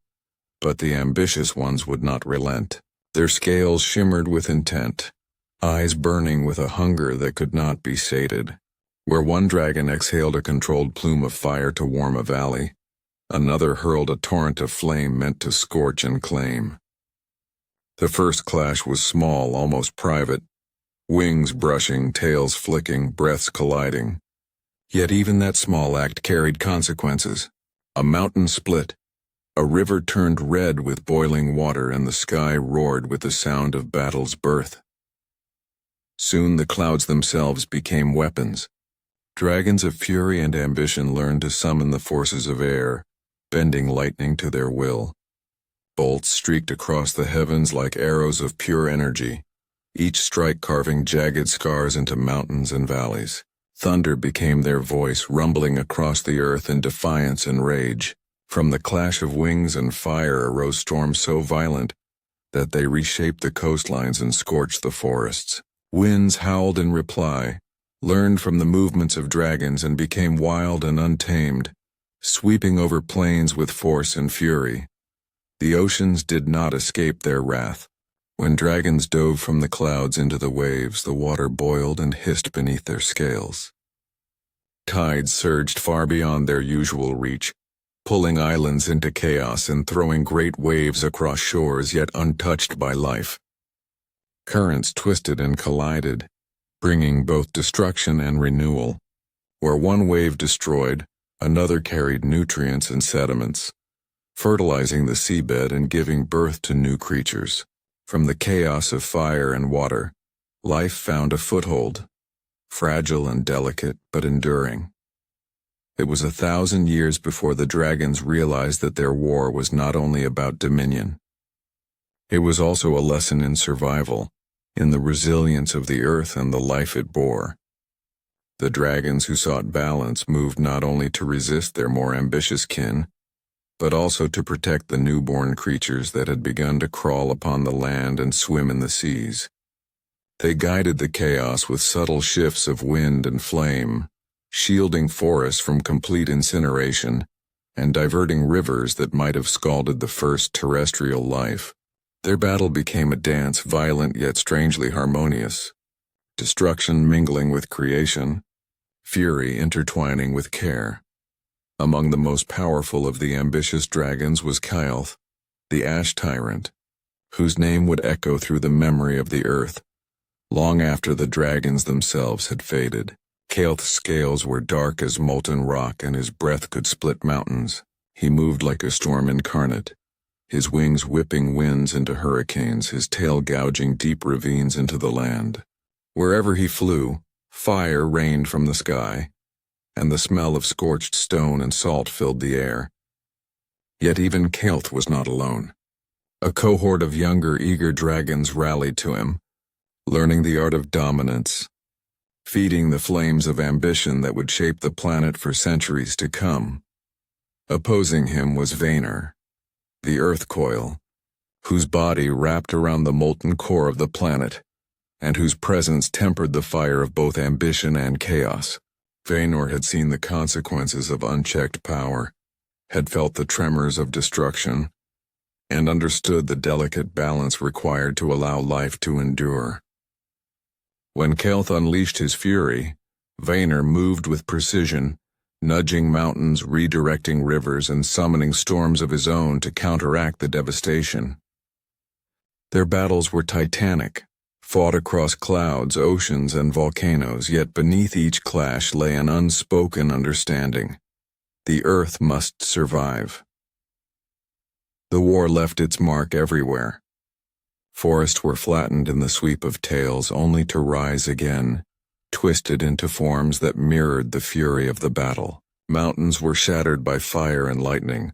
but the ambitious ones would not relent. Their scales shimmered with intent, eyes burning with a hunger that could not be sated. Where one dragon exhaled a controlled plume of fire to warm a valley, another hurled a torrent of flame meant to scorch and claim. The first clash was small, almost private, wings brushing, tails flicking, breaths colliding. Yet even that small act carried consequences. A mountain split, a river turned red with boiling water, and the sky roared with the sound of battle's birth. Soon the clouds themselves became weapons. Dragons of fury and ambition learned to summon the forces of air, bending lightning to their will. Bolts streaked across the heavens like arrows of pure energy, each strike carving jagged scars into mountains and valleys. Thunder became their voice, rumbling across the earth in defiance and rage. From the clash of wings and fire arose storms so violent that they reshaped the coastlines and scorched the forests. Winds howled in reply, learned from the movements of dragons, and became wild and untamed, sweeping over plains with force and fury. The oceans did not escape their wrath. When dragons dove from the clouds into the waves, the water boiled and hissed beneath their scales. Tides surged far beyond their usual reach, pulling islands into chaos and throwing great waves across shores yet untouched by life. Currents twisted and collided, bringing both destruction and renewal. Where one wave destroyed, another carried nutrients and sediments, fertilizing the seabed and giving birth to new creatures. From the chaos of fire and water, life found a foothold, fragile and delicate but enduring. It was 1,000 years before the dragons realized that their war was not only about dominion. It was also a lesson in survival, in the resilience of the earth and the life it bore. The dragons who sought balance moved not only to resist their more ambitious kin, but also to protect the newborn creatures that had begun to crawl upon the land and swim in the seas. They guided the chaos with subtle shifts of wind and flame, shielding forests from complete incineration, and diverting rivers that might have scalded the first terrestrial life. Their battle became a dance, violent yet strangely harmonious, destruction mingling with creation, fury intertwining with care. Among the most powerful of the ambitious dragons was Kylth, the ash tyrant, whose name would echo through the memory of the earth, long after the dragons themselves had faded. Kylth's scales were dark as molten rock, and his breath could split mountains. He moved like a storm incarnate, his wings whipping winds into hurricanes, his tail gouging deep ravines into the land. Wherever he flew, fire rained from the sky, and the smell of scorched stone and salt filled the air. Yet even Kael'th was not alone. A cohort of younger, eager dragons rallied to him, learning the art of dominance, feeding the flames of ambition that would shape the planet for centuries to come. Opposing him was Vaynor, the Earth Coil, whose body wrapped around the molten core of the planet, and whose presence tempered the fire of both ambition and chaos. Vaynor had seen the consequences of unchecked power, had felt the tremors of destruction, and understood the delicate balance required to allow life to endure. When Kael'th unleashed his fury, Vaynor moved with precision, nudging mountains, redirecting rivers, and summoning storms of his own to counteract the devastation. Their battles were titanic, fought across clouds, oceans, and volcanoes, yet beneath each clash lay an unspoken understanding. The Earth must survive. The war left its mark everywhere. Forests were flattened in the sweep of tales, only to rise again, twisted into forms that mirrored the fury of the battle. Mountains were shattered by fire and lightning,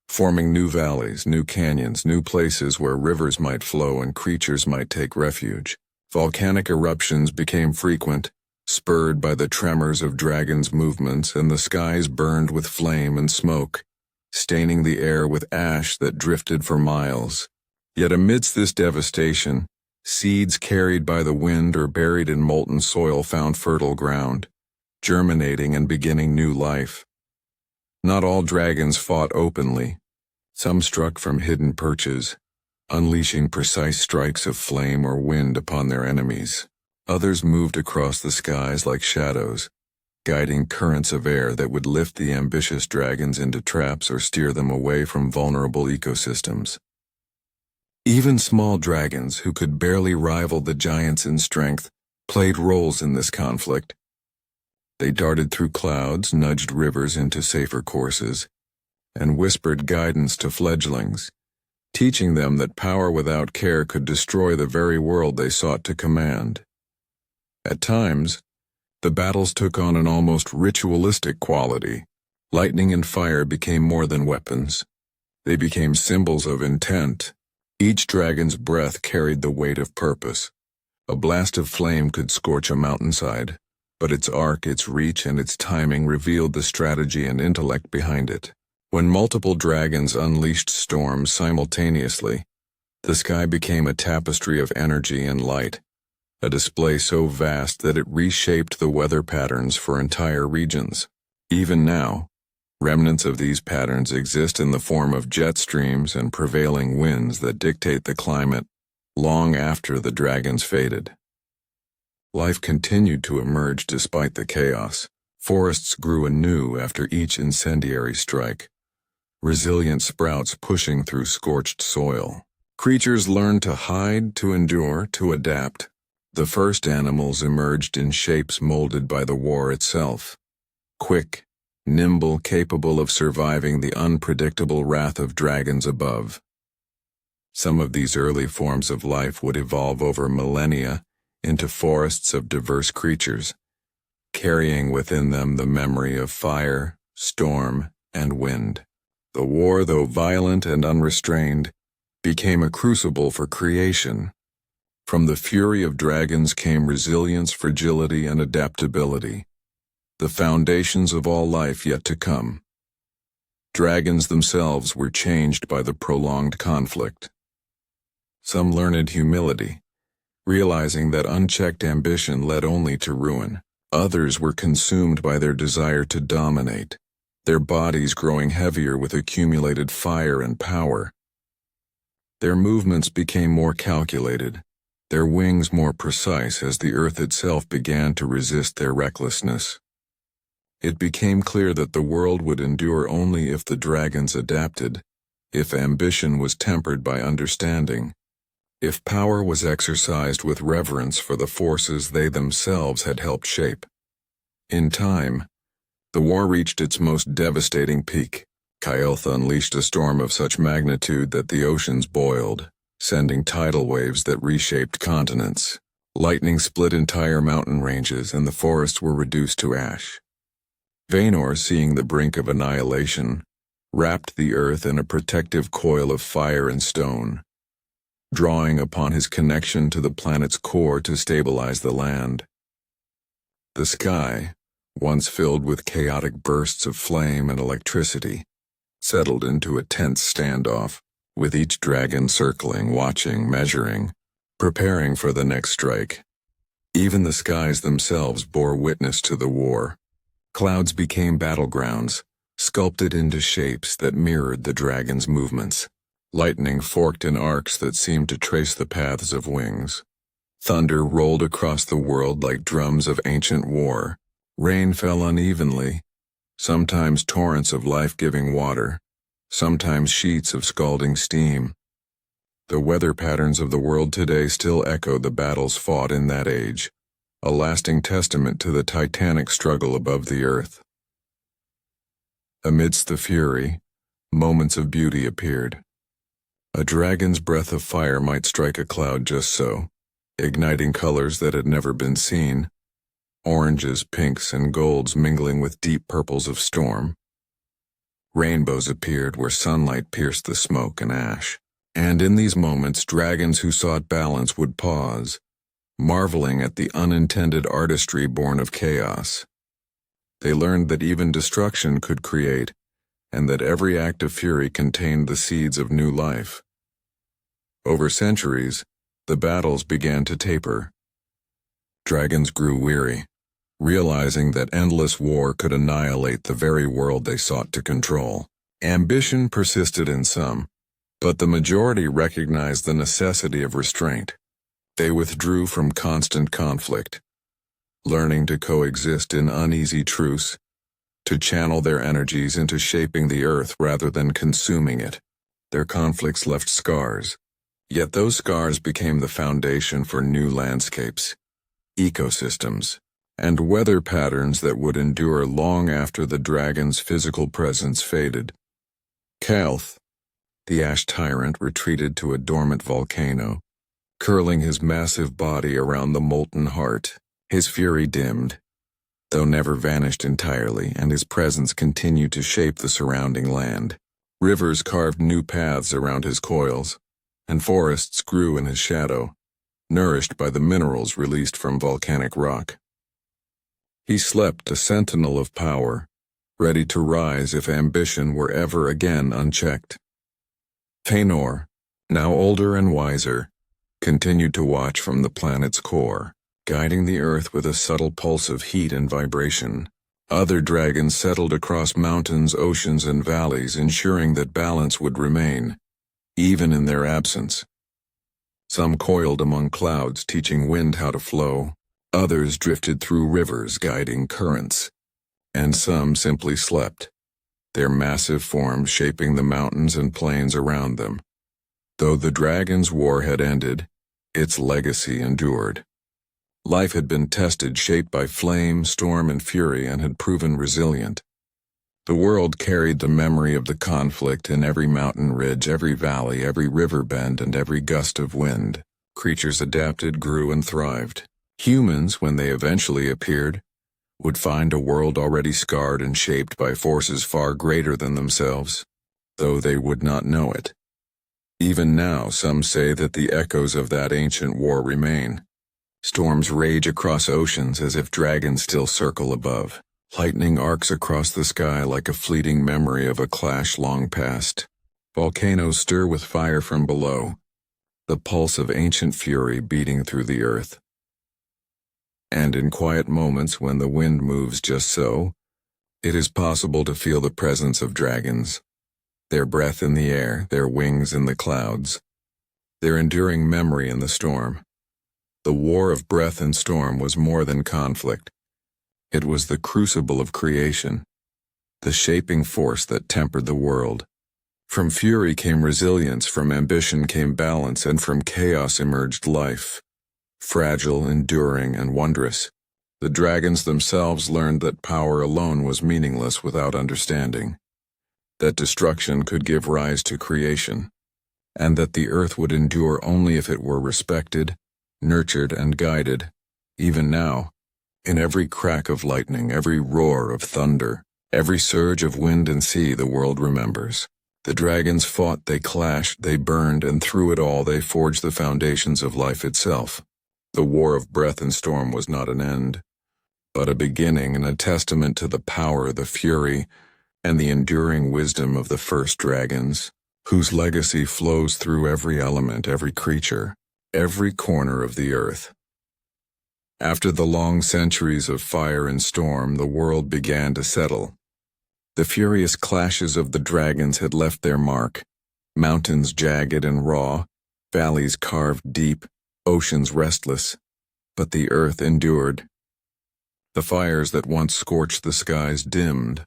forming new valleys, new canyons, new places where rivers might flow and creatures might take refuge. Volcanic eruptions became frequent, spurred by the tremors of dragons' movements, and the skies burned with flame and smoke, staining the air with ash that drifted for miles. Yet amidst this devastation, seeds carried by the wind or buried in molten soil found fertile ground, germinating and beginning new life. Not all dragons fought openly. Some struck from hidden perches, unleashing precise strikes of flame or wind upon their enemies. Others moved across the skies like shadows, guiding currents of air that would lift the ambitious dragons into traps or steer them away from vulnerable ecosystems. Even small dragons, who could barely rival the giants in strength, played roles in this conflict. They darted through clouds, nudged rivers into safer courses, and whispered guidance to fledglings, teaching them that power without care could destroy the very world they sought to command. At times, the battles took on an almost ritualistic quality. Lightning and fire became more than weapons. They became symbols of intent. Each dragon's breath carried the weight of purpose. A blast of flame could scorch a mountainside, but its arc, its reach, and its timing revealed the strategy and intellect behind it. When multiple dragons unleashed storms simultaneously, the sky became a tapestry of energy and light, a display so vast that it reshaped the weather patterns for entire regions. Even now, remnants of these patterns exist in the form of jet streams and prevailing winds that dictate the climate long after the dragons faded. Life continued to emerge despite the chaos. Forests grew anew after each incendiary strike, resilient sprouts pushing through scorched soil. Creatures learned to hide, to endure, to adapt. The first animals emerged in shapes molded by the war itself. Quick, nimble, capable of surviving the unpredictable wrath of dragons above. Some of these early forms of life would evolve over millennia into forests of diverse creatures, carrying within them the memory of fire, storm, and wind. The war, though violent and unrestrained, became a crucible for creation. From the fury of dragons came resilience, fragility, and adaptability, the foundations of all life yet to come. Dragons themselves were changed by the prolonged conflict. Some learned humility, realizing that unchecked ambition led only to ruin. Others were consumed by their desire to dominate, their bodies growing heavier with accumulated fire and power. Their movements became more calculated, their wings more precise as the earth itself began to resist their recklessness. It became clear that the world would endure only if the dragons adapted, if ambition was tempered by understanding, if power was exercised with reverence for the forces they themselves had helped shape. In time, the war reached its most devastating peak. Caeltha unleashed a storm of such magnitude that the oceans boiled, sending tidal waves that reshaped continents. Lightning split entire mountain ranges and the forests were reduced to ash. Vaynor, seeing the brink of annihilation, wrapped the earth in a protective coil of fire and stone, drawing upon his connection to the planet's core to stabilize the land. The sky, once filled with chaotic bursts of flame and electricity, settled into a tense standoff, with each dragon circling, watching, measuring, preparing for the next strike. Even the skies themselves bore witness to the war. Clouds became battlegrounds, sculpted into shapes that mirrored the dragon's movements. Lightning forked in arcs that seemed to trace the paths of wings. Thunder rolled across the world like drums of ancient war. Rain fell unevenly, sometimes torrents of life-giving water, sometimes sheets of scalding steam. The weather patterns of the world today still echo the battles fought in that age, a lasting testament to the titanic struggle above the earth. Amidst the fury, moments of beauty appeared. A dragon's breath of fire might strike a cloud just so, igniting colors that had never been seen, oranges, pinks, and golds mingling with deep purples of storm. Rainbows appeared where sunlight pierced the smoke and ash, and in these moments dragons who sought balance would pause, marveling at the unintended artistry born of chaos. They learned that even destruction could create, and that every act of fury contained the seeds of new life. Over centuries, the battles began to taper. Dragons grew weary, realizing that endless war could annihilate the very world they sought to control. Ambition persisted in some, but the majority recognized the necessity of restraint. They withdrew from constant conflict, learning to coexist in uneasy truce, to channel their energies into shaping the earth rather than consuming it. Their conflicts left scars, yet those scars became the foundation for new landscapes, ecosystems, and weather patterns that would endure long after the dragon's physical presence faded. Caeltha, the ash tyrant, retreated to a dormant volcano, curling his massive body around the molten heart. His fury dimmed, though never vanished entirely, and his presence continued to shape the surrounding land. Rivers carved new paths around his coils, and forests grew in his shadow, nourished by the minerals released from volcanic rock. He slept, a sentinel of power, ready to rise if ambition were ever again unchecked. Vaynor, now older and wiser, continued to watch from the planet's core, guiding the earth with a subtle pulse of heat and vibration. Other dragons settled across mountains, oceans, and valleys, ensuring that balance would remain, even in their absence. Some coiled among clouds, teaching wind how to flow. Others drifted through rivers, guiding currents. And some simply slept, their massive forms shaping the mountains and plains around them. Though the dragon's war had ended, its legacy endured. Life had been tested, shaped by flame, storm, and fury, and had proven resilient. The world carried the memory of the conflict in every mountain ridge, every valley, every river bend, and every gust of wind. Creatures adapted, grew, and thrived. Humans, when they eventually appeared, would find a world already scarred and shaped by forces far greater than themselves, though they would not know it. Even now, some say that the echoes of that ancient war remain. Storms rage across oceans as if dragons still circle above. Lightning arcs across the sky like a fleeting memory of a clash long past. Volcanoes stir with fire from below, the pulse of ancient fury beating through the earth. And in quiet moments when the wind moves just so, it is possible to feel the presence of dragons. Their breath in the air, their wings in the clouds, their enduring memory in the storm. The war of breath and storm was more than conflict. It was the crucible of creation, the shaping force that tempered the world. From fury came resilience, from ambition came balance, and from chaos emerged life. Fragile, enduring, and wondrous. The dragons themselves learned that power alone was meaningless without understanding. that destruction could give rise to creation, and that the earth would endure only if it were respected, nurtured, and guided. Even now, in every crack of lightning, every roar of thunder, every surge of wind and sea, the world remembers. The dragons fought, they clashed, they burned, and through it all they forged the foundations of life itself. The war of breath and storm was not an end, but a beginning and a testament to the power, the fury, and the enduring wisdom of the first dragons, whose legacy flows through every element, every creature, every corner of the earth. After the long centuries of fire and storm, the world began to settle. The furious clashes of the dragons had left their mark, mountains jagged and raw, valleys carved deep, oceans restless, but the earth endured. The fires that once scorched the skies dimmed,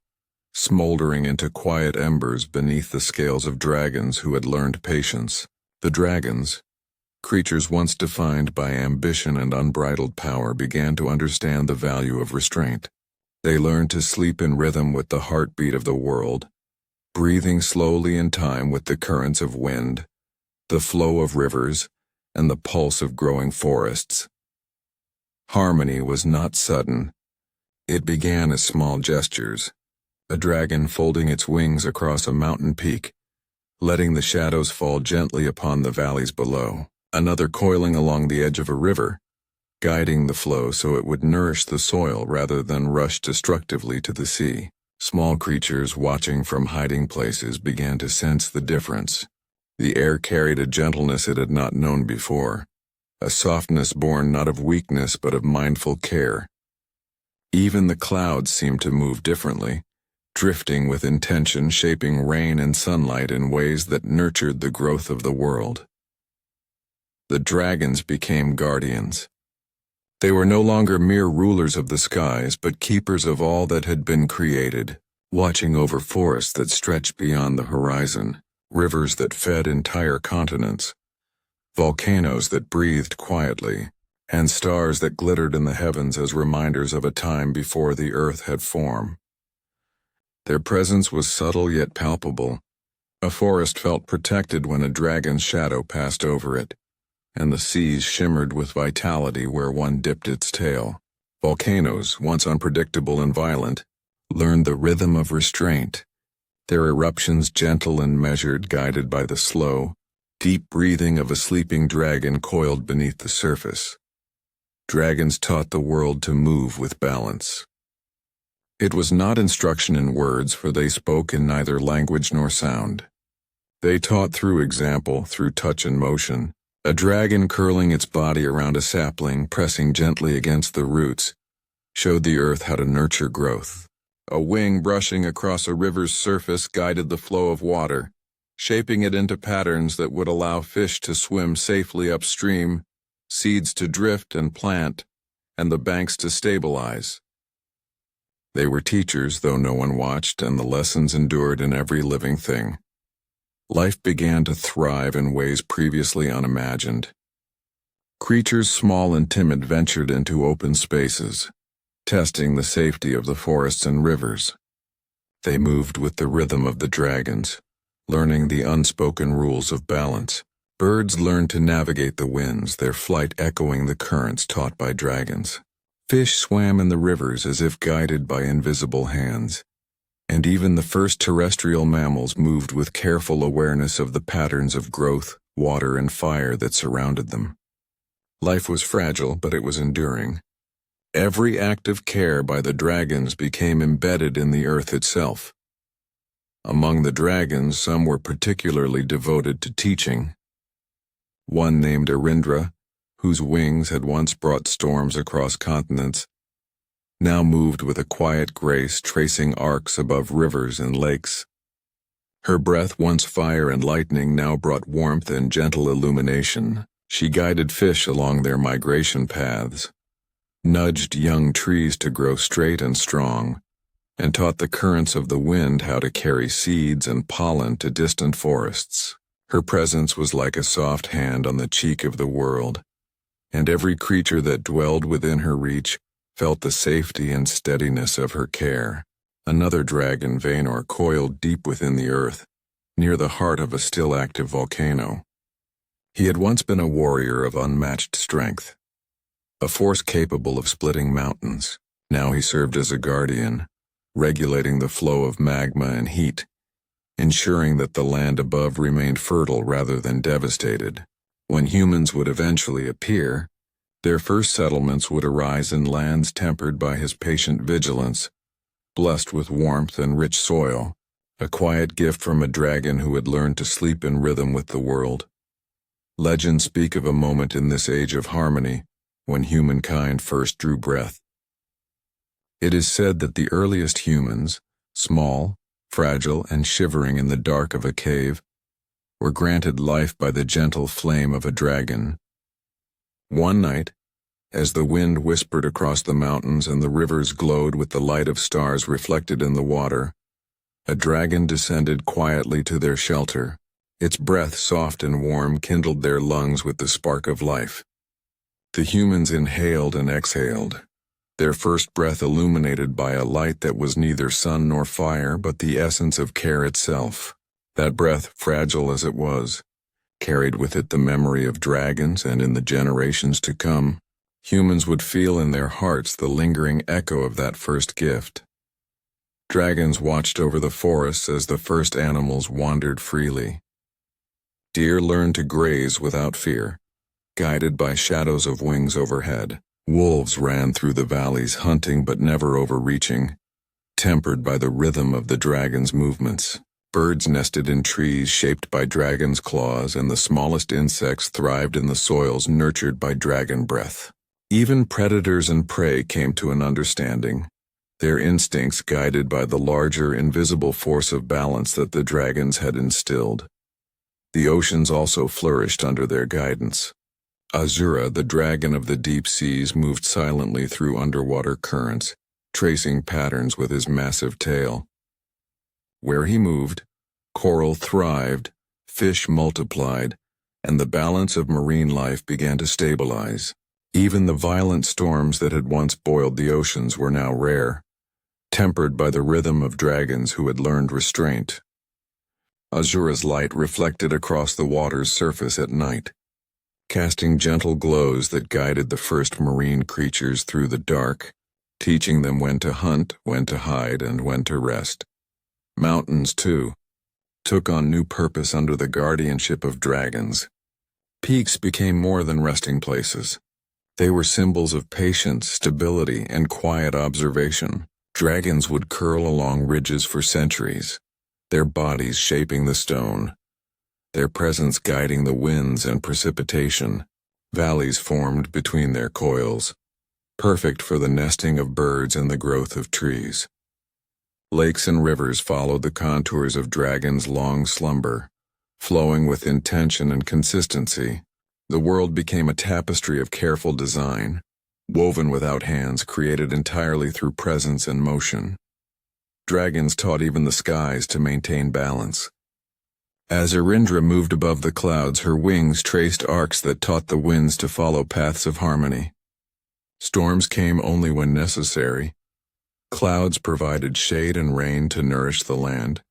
smoldering into quiet embers beneath the scales of dragons who had learned patience. The dragons, creatures once defined by ambition and unbridled power, began to understand the value of restraint. They learned to sleep in rhythm with the heartbeat of the world, breathing slowly in time with the currents of wind, the flow of rivers, and the pulse of growing forests. Harmony was not sudden. It began as small gestures, a dragon folding its wings across a mountain peak, letting the shadows fall gently upon the valleys below, another coiling along the edge of a river, guiding the flow so it would nourish the soil rather than rush destructively to the sea. Small creatures watching from hiding places began to sense the difference. The air carried a gentleness it had not known before, a softness born not of weakness but of mindful care. Even the clouds seemed to move differently, drifting with intention, shaping rain and sunlight in ways that nurtured the growth of the world. The dragons became guardians. They were no longer mere rulers of the skies, but keepers of all that had been created, watching over forests that stretched beyond the horizon, rivers that fed entire continents, volcanoes that breathed quietly, and stars that glittered in the heavens as reminders of a time before the earth had form. Their presence was subtle yet palpable. A forest felt protected when a dragon's shadow passed over it, and the seas shimmered with vitality where one dipped its tail. Volcanoes, once unpredictable and violent, learned the rhythm of restraint, their eruptions gentle and measured, guided by the slow, deep breathing of a sleeping dragon coiled beneath the surface. Dragons taught the world to move with balance. It was not instruction in words, for they spoke in neither language nor sound. They taught through example, through touch and motion. A dragon curling its body around a sapling, pressing gently against the roots, showed the earth how to nurture growth. A wing brushing across a river's surface guided the flow of water, shaping it into patterns that would allow fish to swim safely upstream, seeds to drift and plant, and the banks to stabilize. They were teachers, though no one watched, and the lessons endured in every living thing. Life began to thrive in ways previously unimagined. Creatures small and timid ventured into open spaces, testing the safety of the forests and rivers. They moved with the rhythm of the dragons, learning the unspoken rules of balance. Birds learned to navigate the winds, their flight echoing the currents taught by dragons. Fish swam in the rivers as if guided by invisible hands. And even the first terrestrial mammals moved with careful awareness of the patterns of growth, water, and fire that surrounded them. Life was fragile, but it was enduring. Every act of care by the dragons became embedded in the earth itself. Among the dragons, some were particularly devoted to teaching. One named Arindra, whose wings had once brought storms across continents, now moved with a quiet grace, tracing arcs above rivers and lakes. Her breath, once fire and lightning, now brought warmth and gentle illumination. She guided fish along their migration paths, nudged young trees to grow straight and strong, and taught the currents of the wind how to carry seeds and pollen to distant forests. Her presence was like a soft hand on the cheek of the world, and every creature that dwelled within her reach felt the safety and steadiness of her care. Another dragon Vainor coiled deep within the earth, near the heart of a still active volcano. He had once been a warrior of unmatched strength, a force capable of splitting mountains. Now he served as a guardian, regulating the flow of magma and heat, ensuring that the land above remained fertile rather than devastated. When humans would eventually appear, their first settlements would arise in lands tempered by his patient vigilance, blessed with warmth and rich soil, a quiet gift from a dragon who had learned to sleep in rhythm with the world. Legends speak of a moment in this age of harmony, when humankind first drew breath. It is said that the earliest humans, small, fragile, and shivering in the dark of a cave, were granted life by the gentle flame of a dragon. One night, as the wind whispered across the mountains and the rivers glowed with the light of stars reflected in the water, a dragon descended quietly to their shelter. Its breath, soft and warm, kindled their lungs with the spark of life. The humans inhaled and exhaled, their first breath illuminated by a light that was neither sun nor fire but the essence of care itself. That breath, fragile as it was, carried with it the memory of dragons, and in the generations to come, humans would feel in their hearts the lingering echo of that first gift. Dragons watched over the forests as the first animals wandered freely. Deer learned to graze without fear, guided by shadows of wings overhead. Wolves ran through the valleys hunting but never overreaching, tempered by the rhythm of the dragon's movements. Birds nested in trees shaped by dragon's claws, and the smallest insects thrived in the soils nurtured by dragon breath. Even predators and prey came to an understanding, their instincts guided by the larger invisible force of balance that the dragons had instilled. The oceans also flourished under their guidance. Azura, the dragon of the deep seas, moved silently through underwater currents, tracing patterns with his massive tail. Where he moved, coral thrived, fish multiplied, and the balance of marine life began to stabilize. Even the violent storms that had once boiled the oceans were now rare, tempered by the rhythm of dragons who had learned restraint. Azura's light reflected across the water's surface at night, casting gentle glows that guided the first marine creatures through the dark, teaching them when to hunt, when to hide, and when to rest. Mountains, too, took on new purpose under the guardianship of dragons. Peaks became more than resting places. They were symbols of patience, stability, and quiet observation. Dragons would curl along ridges for centuries, their bodies shaping the stone, their presence guiding the winds and precipitation. Valleys formed between their coils, perfect for the nesting of birds and the growth of trees. Lakes and rivers followed the contours of dragons' long slumber, flowing with intention and consistency. The world became a tapestry of careful design, woven without hands, created entirely through presence and motion. Dragons taught even the skies to maintain balance. As Erindra moved above the clouds, her wings traced arcs that taught the winds to follow paths of harmony. Storms came only when necessary. Clouds provided shade and rain to nourish the land,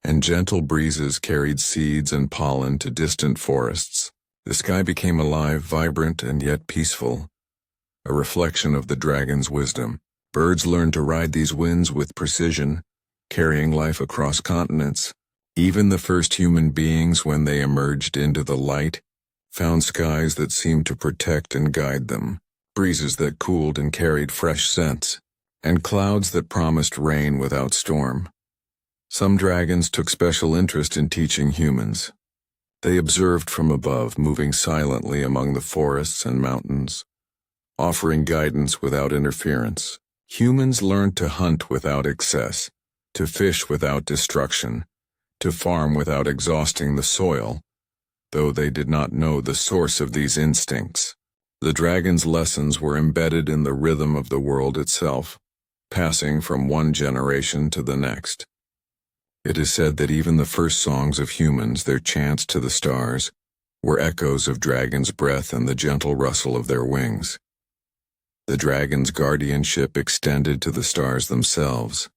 and gentle breezes carried seeds and pollen to distant forests. The sky became alive, vibrant, and yet peaceful, a reflection of the dragon's wisdom. Birds learned to ride these winds with precision, carrying life across continents. Even the first human beings, when they emerged into the light, found skies that seemed to protect and guide them, breezes that cooled and carried fresh scents, and clouds that promised rain without storm. Some dragons took special interest in teaching humans. They observed from above, moving silently among the forests and mountains, offering guidance without interference. Humans learned to hunt without excess, to fish without destruction, to farm without exhausting the soil, though they did not know the source of these instincts. The dragon's lessons were embedded in the rhythm of the world itself, passing from one generation to the next. It is said that even the first songs of humans, their chants to the stars, were echoes of dragons' breath and the gentle rustle of their wings. The dragon's guardianship extended to the stars themselves.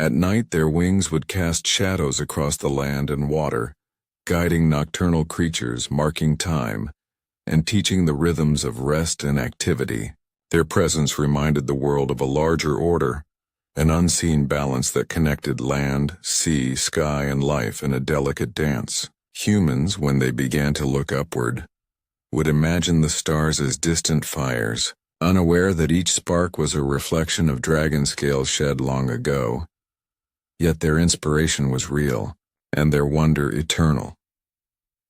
At night their wings would cast shadows across the land and water, guiding nocturnal creatures, marking time, and teaching the rhythms of rest and activity. Their presence reminded the world of a larger order, an unseen balance that connected land, sea, sky, and life in a delicate dance. Humans, when they began to look upward, would imagine the stars as distant fires, unaware that each spark was a reflection of dragon scales shed long ago. Yet their inspiration was real, and their wonder eternal.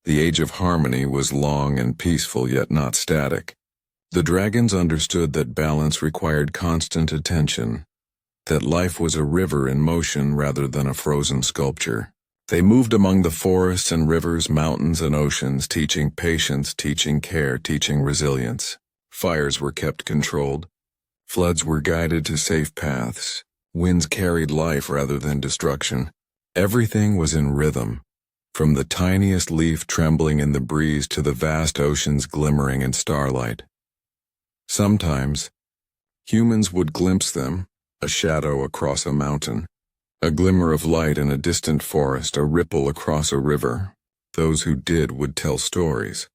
The age of harmony was long and peaceful, yet not static. The dragons understood that balance required constant attention, that life was a river in motion rather than a frozen sculpture. They moved among the forests and rivers, mountains and oceans, teaching patience, teaching care, teaching resilience. Fires were kept controlled. Floods were guided to safe paths. Winds carried life rather than destruction. Everything was in rhythm, from the tiniest leaf trembling in the breeze to the vast oceans glimmering in starlight. Sometimes, humans would glimpse them, a shadow across a mountain, a glimmer of light in a distant forest, a ripple across a river. Those who did would tell stories,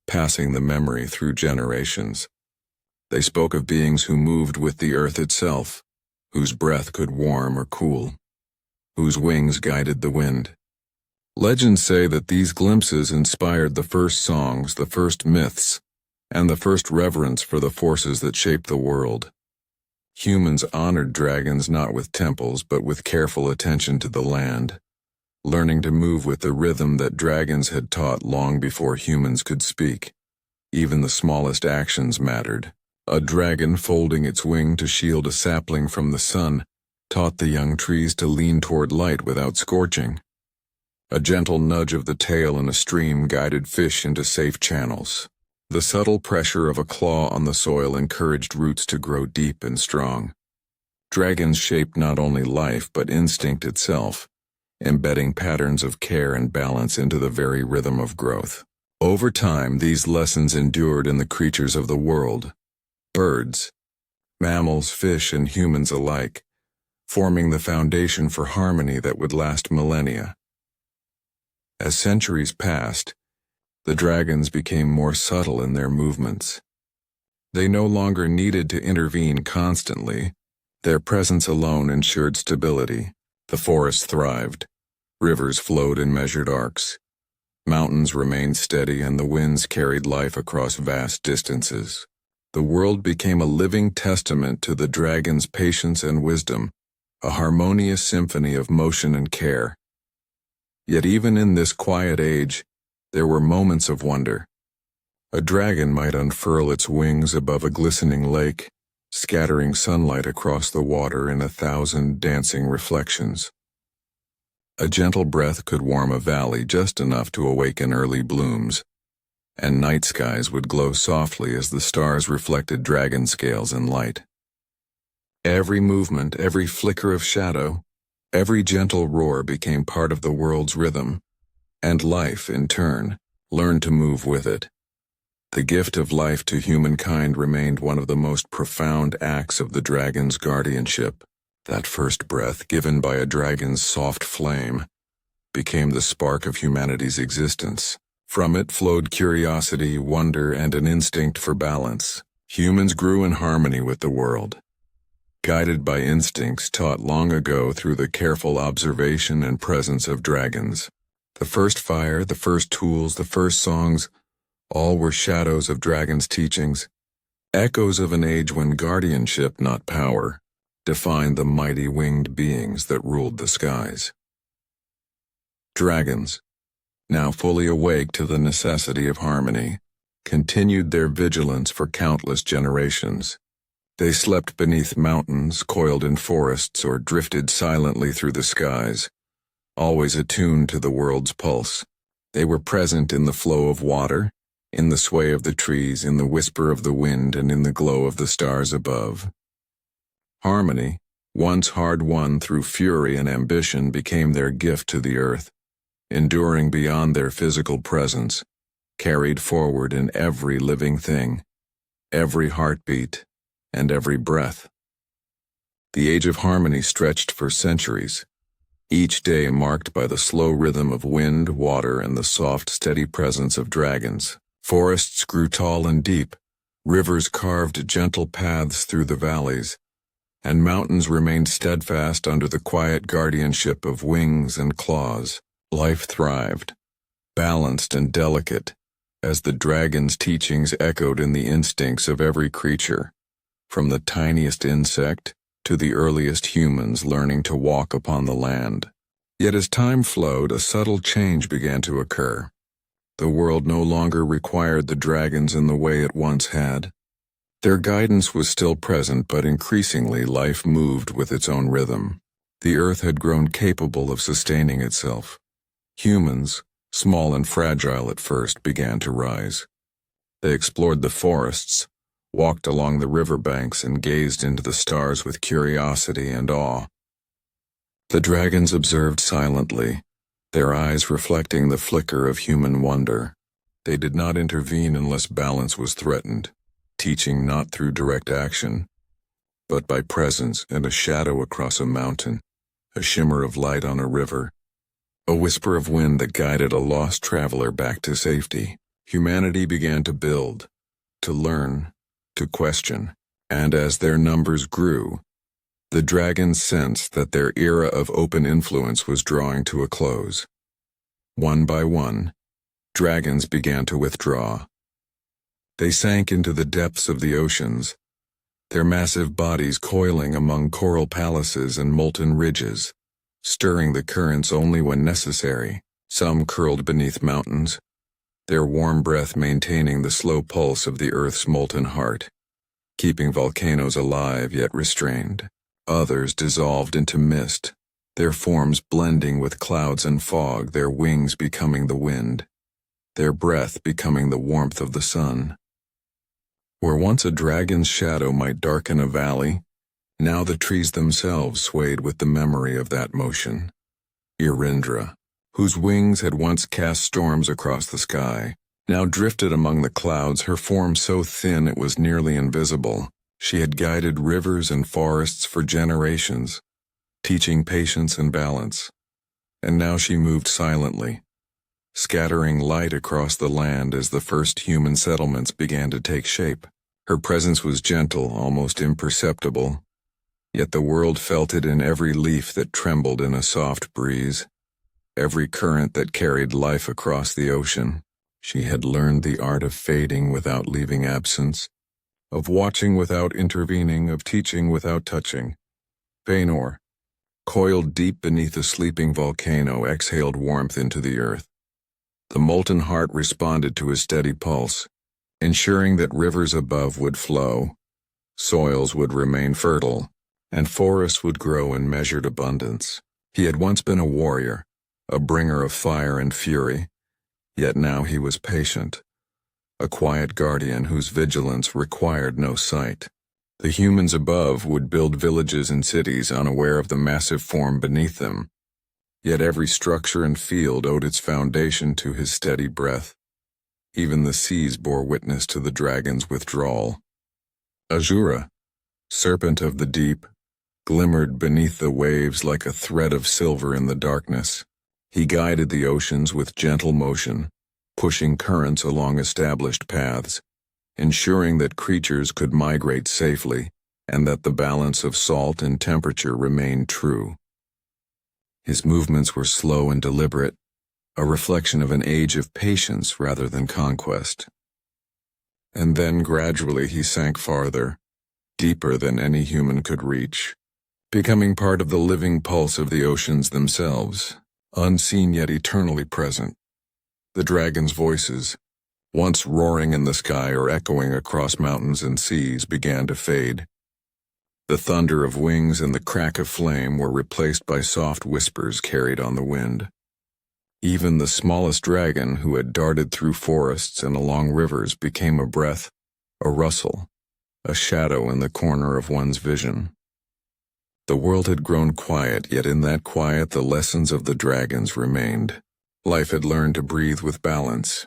passing the memory through generations. They spoke of beings who moved with the earth itself, whose breath could warm or cool, whose wings guided the wind. Legends say that these glimpses inspired the first songs, the first myths, and the first reverence for the forces that shaped the world. Humans honored dragons not with temples but with careful attention to the land, learning to move with the rhythm that dragons had taught long before humans could speak. Even the smallest actions mattered. A dragon folding its wing to shield a sapling from the sun taught the young trees to lean toward light without scorching. A gentle nudge of the tail in a stream guided fish into safe channels. The subtle pressure of a claw on the soil encouraged roots to grow deep and strong. Dragons shaped not only life but instinct itself, embedding patterns of care and balance into the very rhythm of growth. Over time, these lessons endured in the creatures of the world, birds, mammals, fish, and humans alike, forming the foundation for harmony that would last millennia. As centuries passed, the dragons became more subtle in their movements. They no longer needed to intervene constantly. Their presence alone ensured stability. The forests thrived. Rivers flowed in measured arcs. Mountains remained steady, and the winds carried life across vast distances. The world became a living testament to the dragon's patience and wisdom, a harmonious symphony of motion and care. Yet even in this quiet age, there were moments of wonder. A dragon might unfurl its wings above a glistening lake, scattering sunlight across the water in 1,000 dancing reflections. A gentle breath could warm a valley just enough to awaken early blooms, and night skies would glow softly as the stars reflected dragon scales in light. Every movement, every flicker of shadow, every gentle roar became part of the world's rhythm, and life, in turn, learned to move with it. The gift of life to humankind remained one of the most profound acts of the dragon's guardianship. That first breath, given by a dragon's soft flame, became the spark of humanity's existence. From it flowed curiosity, wonder, and an instinct for balance. Humans grew in harmony with the world, guided by instincts taught long ago through the careful observation and presence of dragons. The first fire, the first tools, the first songs, all were shadows of dragons' teachings, echoes of an age when guardianship, not power, defined the mighty winged beings that ruled the skies. Dragons, now fully awake to the necessity of harmony, continued their vigilance for countless generations. They slept beneath mountains, coiled in forests, or drifted silently through the skies, always attuned to the world's pulse. They were present in the flow of water, in the sway of the trees, in the whisper of the wind, and in the glow of the stars above. Harmony, once hard-won through fury and ambition, became their gift to the earth, enduring beyond their physical presence, carried forward in every living thing, every heartbeat, and every breath. The age of harmony stretched for centuries, each day marked by the slow rhythm of wind, water, and the soft, steady presence of dragons. Forests grew tall and deep, rivers carved gentle paths through the valleys, and mountains remained steadfast under the quiet guardianship of wings and claws. Life thrived, balanced and delicate, as the dragon's teachings echoed in the instincts of every creature, from the tiniest insect to the earliest humans learning to walk upon the land. Yet as time flowed, a subtle change began to occur. The world no longer required the dragons in the way it once had. Their guidance was still present, but increasingly life moved with its own rhythm. The earth had grown capable of sustaining itself. Humans, small and fragile at first, began to rise. They explored the forests, walked along the riverbanks, and gazed into the stars with curiosity and awe. The dragons observed silently, their eyes reflecting the flicker of human wonder. They did not intervene unless balance was threatened, teaching not through direct action, but by presence and a shadow across a mountain, a shimmer of light on a river, a whisper of wind that guided a lost traveler back to safety. Humanity began to build, to learn, to question, and as their numbers grew, the dragons sensed that their era of open influence was drawing to a close. One by one, dragons began to withdraw. They sank into the depths of the oceans, their massive bodies coiling among coral palaces and molten ridges, stirring the currents only when necessary. Some curled beneath mountains, their warm breath maintaining the slow pulse of the earth's molten heart, keeping volcanoes alive yet restrained. Others dissolved into mist, their forms blending with clouds and fog, their wings becoming the wind, their breath becoming the warmth of the sun. Where once a dragon's shadow might darken a valley, now the trees themselves swayed with the memory of that motion. Irindra, whose wings had once cast storms across the sky, now drifted among the clouds, her form so thin it was nearly invisible. She had guided rivers and forests for generations, teaching patience and balance. And now she moved silently, scattering light across the land as the first human settlements began to take shape. Her presence was gentle, almost imperceptible, yet the world felt it in every leaf that trembled in a soft breeze, every current that carried life across the ocean. She had learned the art of fading without leaving absence, of watching without intervening, of teaching without touching. Painor, coiled deep beneath a sleeping volcano, exhaled warmth into the earth. The molten heart responded to his steady pulse, ensuring that rivers above would flow, soils would remain fertile, and forests would grow in measured abundance. He had once been a warrior, a bringer of fire and fury, yet now he was patient, a quiet guardian whose vigilance required no sight. The humans above would build villages and cities unaware of the massive form beneath them, yet every structure and field owed its foundation to his steady breath. Even the seas bore witness to the dragon's withdrawal. Azura, serpent of the deep, glimmered beneath the waves like a thread of silver in the darkness. He guided the oceans with gentle motion, pushing currents along established paths, ensuring that creatures could migrate safely and that the balance of salt and temperature remained true. His movements were slow and deliberate, a reflection of an age of patience rather than conquest. And then gradually he sank farther, deeper than any human could reach, becoming part of the living pulse of the oceans themselves, unseen yet eternally present. The dragon's voices, once roaring in the sky or echoing across mountains and seas, began to fade. The thunder of wings and the crack of flame were replaced by soft whispers carried on the wind. Even the smallest dragon who had darted through forests and along rivers became a breath, a rustle, a shadow in the corner of one's vision. The world had grown quiet, yet in that quiet the lessons of the dragons remained. Life had learned to breathe with balance.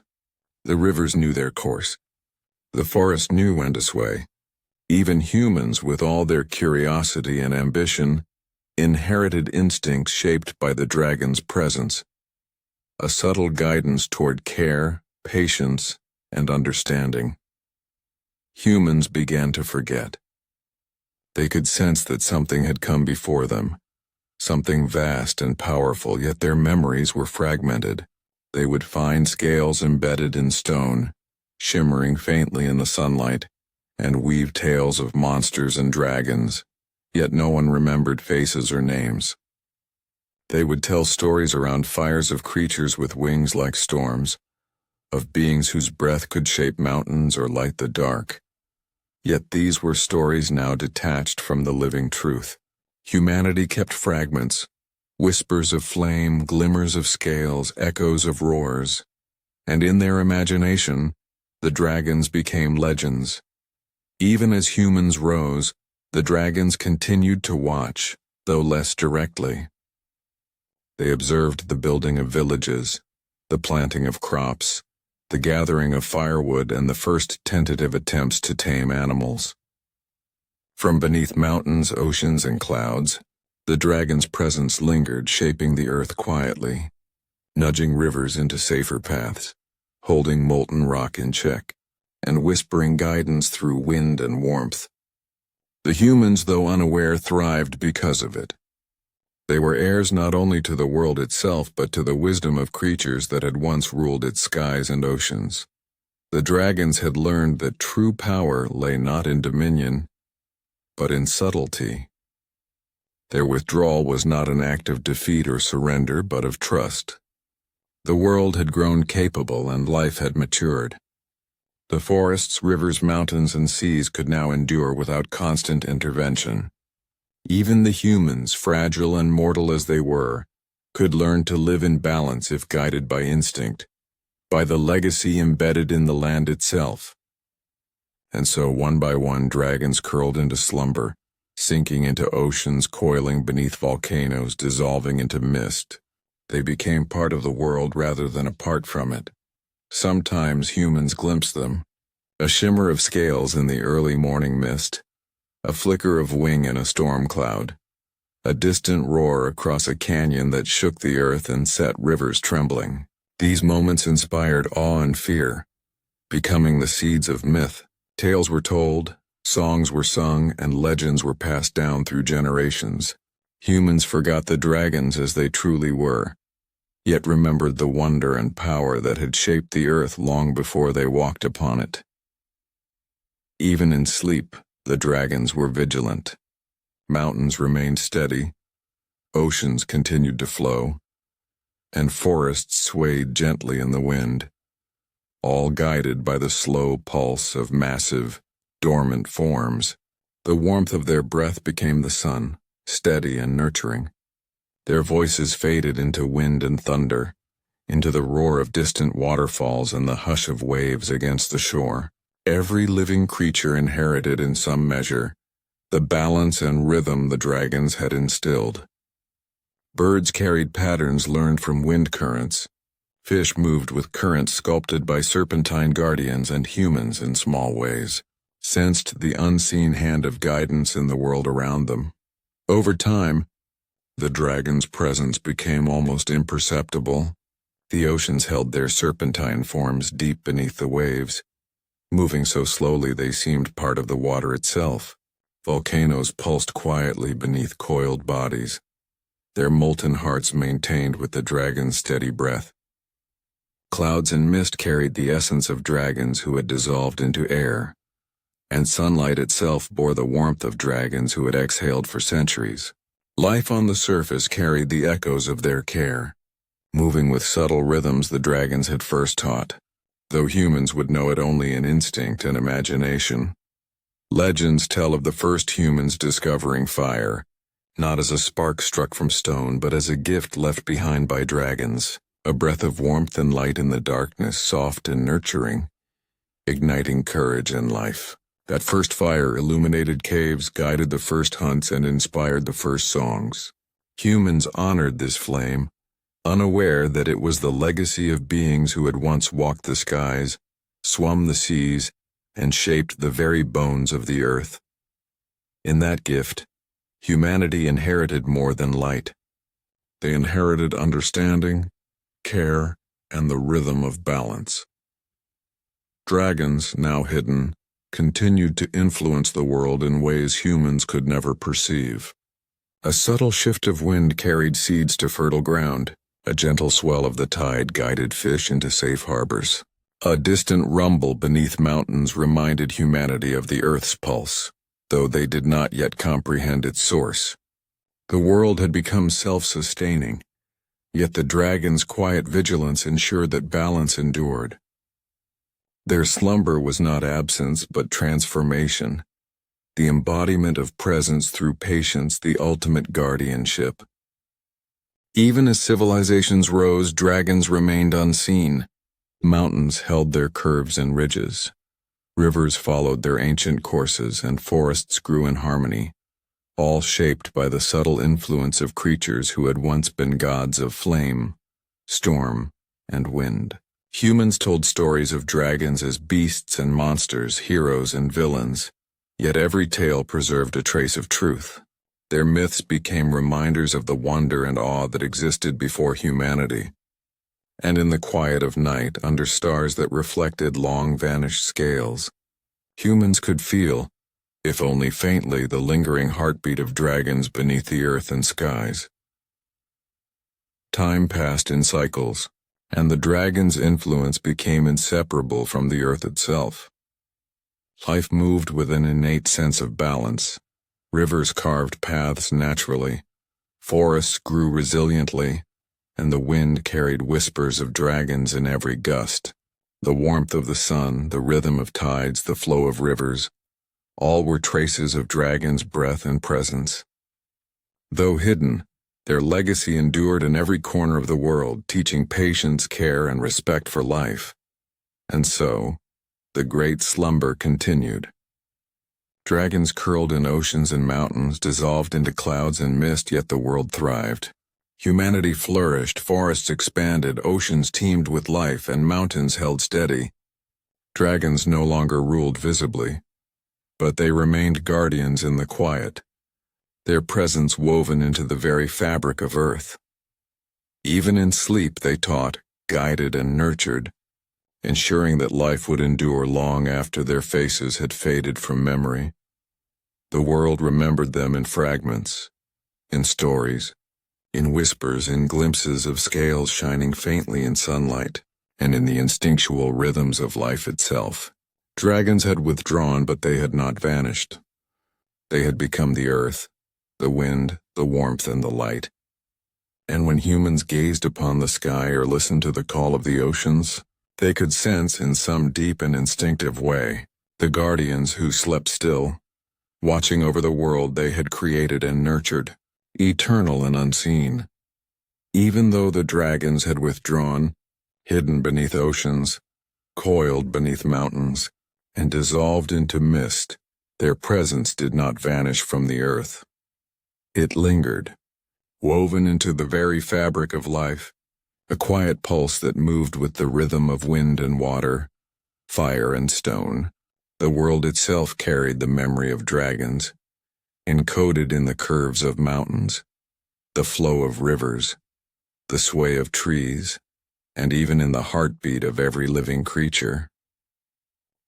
The rivers knew their course. The forest knew when to sway. Even humans, with all their curiosity and ambition, inherited instincts shaped by the dragon's presence, a subtle guidance toward care, patience, and understanding. Humans began to forget. They could sense that something had come before them, something vast and powerful, yet their memories were fragmented. They would find scales embedded in stone, shimmering faintly in the sunlight, and weave tales of monsters and dragons, yet no one remembered faces or names. They would tell stories around fires of creatures with wings like storms, of beings whose breath could shape mountains or light the dark. Yet these were stories now detached from the living truth. Humanity kept fragments, whispers of flame, glimmers of scales, echoes of roars, and in their imagination, the dragons became legends. Even as humans rose, the dragons continued to watch, though less directly. They observed the building of villages, the planting of crops, the gathering of firewood, and the first tentative attempts to tame animals. From beneath mountains, oceans, and clouds, the dragon's presence lingered, shaping the earth quietly, nudging rivers into safer paths, holding molten rock in check, and whispering guidance through wind and warmth. The humans, though unaware, thrived because of it. They were heirs not only to the world itself, but to the wisdom of creatures that had once ruled its skies and oceans. The dragons had learned that true power lay not in dominion, but in subtlety. Their withdrawal was not an act of defeat or surrender, but of trust. The world had grown capable and life had matured. The forests, rivers, mountains, and seas could now endure without constant intervention. Even the humans, fragile and mortal as they were, could learn to live in balance if guided by instinct, by the legacy embedded in the land itself. And so, one by one, dragons curled into slumber, sinking into oceans, coiling beneath volcanoes, dissolving into mist. They became part of the world rather than apart from it. Sometimes humans glimpsed them, a shimmer of scales in the early morning mist, a flicker of wing in a storm cloud, a distant roar across a canyon that shook the earth and set rivers trembling. These moments inspired awe and fear, becoming the seeds of myth. Tales were told, songs were sung, and legends were passed down through generations. Humans forgot the dragons as they truly were, yet remembered the wonder and power that had shaped the earth long before they walked upon it. Even in sleep, the dragons were vigilant. Mountains remained steady, oceans continued to flow, and forests swayed gently in the wind, all guided by the slow pulse of massive, dormant forms. The warmth of their breath became the sun, steady and nurturing. Their voices faded into wind and thunder, into the roar of distant waterfalls and the hush of waves against the shore. Every living creature inherited in some measure the balance and rhythm the dragons had instilled. Birds carried patterns learned from wind currents. Fish moved with currents sculpted by serpentine guardians, and humans, in small ways, sensed the unseen hand of guidance in the world around them. Over time, the dragon's presence became almost imperceptible. The oceans held their serpentine forms deep beneath the waves, moving so slowly they seemed part of the water itself. Volcanoes pulsed quietly beneath coiled bodies, their molten hearts maintained with the dragon's steady breath. Clouds and mist carried the essence of dragons who had dissolved into air, and sunlight itself bore the warmth of dragons who had exhaled for centuries. Life on the surface carried the echoes of their care, moving with subtle rhythms the dragons had first taught, though humans would know it only in instinct and imagination. Legends tell of the first humans discovering fire, not as a spark struck from stone, but as a gift left behind by dragons, a breath of warmth and light in the darkness, soft and nurturing, igniting courage and life. That first fire illuminated caves, guided the first hunts, and inspired the first songs. Humans honored this flame, unaware that it was the legacy of beings who had once walked the skies, swum the seas, and shaped the very bones of the earth. In that gift, humanity inherited more than light. They inherited understanding, care, and the rhythm of balance. Dragons, now hidden, continued to influence the world in ways humans could never perceive. A subtle shift of wind carried seeds to fertile ground. A gentle swell of the tide guided fish into safe harbors. A distant rumble beneath mountains reminded humanity of the Earth's pulse, though they did not yet comprehend its source. The world had become self-sustaining, yet the dragon's quiet vigilance ensured that balance endured. Their slumber was not absence, but transformation, the embodiment of presence through patience, the ultimate guardianship. Even as civilizations rose, dragons remained unseen. Mountains held their curves and ridges. Rivers followed their ancient courses, and forests grew in harmony, all shaped by the subtle influence of creatures who had once been gods of flame, storm, and wind. Humans told stories of dragons as beasts and monsters, heroes and villains, yet every tale preserved a trace of truth. Their myths became reminders of the wonder and awe that existed before humanity. And in the quiet of night, under stars that reflected long-vanished scales, humans could feel, if only faintly, the lingering heartbeat of dragons beneath the earth and skies. Time passed in cycles, and the dragon's influence became inseparable from the earth itself. Life moved with an innate sense of balance. Rivers carved paths naturally, forests grew resiliently, and the wind carried whispers of dragons in every gust. The warmth of the sun, the rhythm of tides, the flow of rivers, all were traces of dragons' breath and presence. Though hidden, their legacy endured in every corner of the world, teaching patience, care, and respect for life. And so, the great slumber continued. Dragons curled in oceans and mountains, dissolved into clouds and mist, yet the world thrived. Humanity flourished, forests expanded, oceans teemed with life, and mountains held steady. Dragons no longer ruled visibly, but they remained guardians in the quiet, their presence woven into the very fabric of earth. Even in sleep they taught, guided, and nurtured, ensuring that life would endure long after their faces had faded from memory. The world remembered them in fragments, in stories, in whispers, in glimpses of scales shining faintly in sunlight, and in the instinctual rhythms of life itself. Dragons had withdrawn, but they had not vanished. They had become the earth, the wind, the warmth, and the light. And when humans gazed upon the sky or listened to the call of the oceans, they could sense in some deep and instinctive way the guardians who slept still, watching over the world they had created and nurtured, eternal and unseen. Even though the dragons had withdrawn, hidden beneath oceans, coiled beneath mountains, and dissolved into mist, their presence did not vanish from the earth. It lingered, woven into the very fabric of life, a quiet pulse that moved with the rhythm of wind and water, fire and stone. The world itself carried the memory of dragons, encoded in the curves of mountains, the flow of rivers, the sway of trees, and even in the heartbeat of every living creature.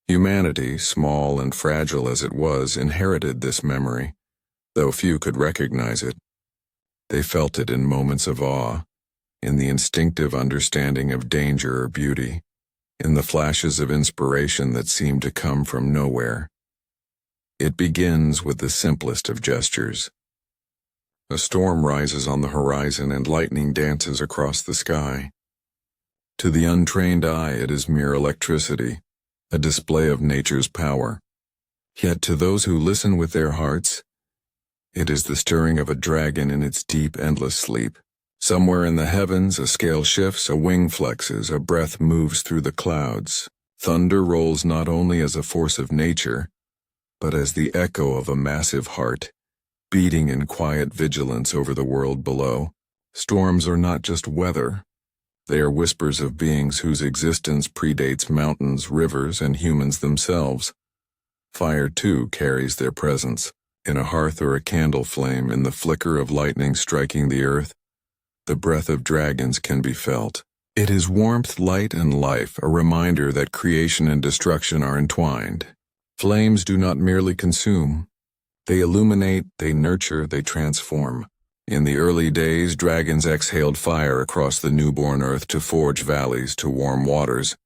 Humanity, small and fragile as it was, inherited this memory, though few could recognize it. They felt it in moments of awe, in the instinctive understanding of danger or beauty, in the flashes of inspiration that seemed to come from nowhere. It begins with the simplest of gestures. A storm rises on the horizon and lightning dances across the sky. To the untrained eye, it is mere electricity, a display of nature's power. Yet to those who listen with their hearts, it is the stirring of a dragon in its deep, endless sleep. Somewhere in the heavens, a scale shifts, a wing flexes, a breath moves through the clouds. Thunder rolls not only as a force of nature, but as the echo of a massive heart, beating in quiet vigilance over the world below. Storms are not just weather. They are whispers of beings whose existence predates mountains, rivers, and humans themselves. Fire, too, carries their presence. In a hearth or a candle flame, in the flicker of lightning striking the earth, the breath of dragons can be felt. It is warmth, light, and life, a reminder that creation and destruction are entwined. Flames do not merely consume. They illuminate, they nurture, they transform. In the early days, dragons exhaled fire across the newborn earth to forge valleys, to warm waters,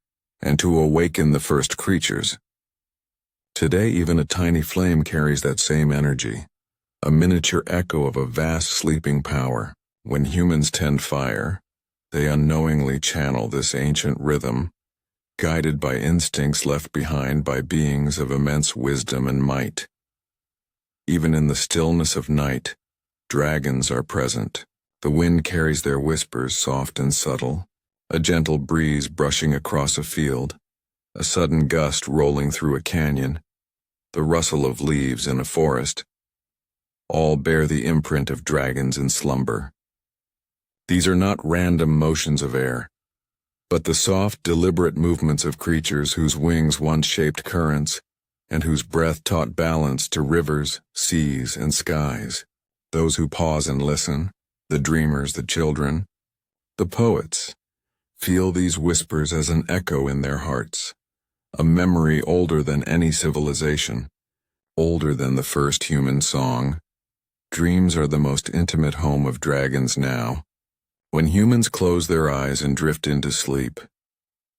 and to awaken the first creatures. Today, even a tiny flame carries that same energy, a miniature echo of a vast sleeping power. When humans tend fire, they unknowingly channel this ancient rhythm, guided by instincts left behind by beings of immense wisdom and might. Even in the stillness of night, dragons are present. The wind carries their whispers, soft and subtle, a gentle breeze brushing across a field, a sudden gust rolling through a canyon, the rustle of leaves in a forest. All bear the imprint of dragons in slumber. These are not random motions of air, but the soft, deliberate movements of creatures whose wings once shaped currents, and whose breath taught balance to rivers, seas, and skies. Those who pause and listen, the dreamers, the children, the poets, feel these whispers as an echo in their hearts, a memory older than any civilization, older than the first human song. Dreams are the most intimate home of dragons now. When humans close their eyes and drift into sleep,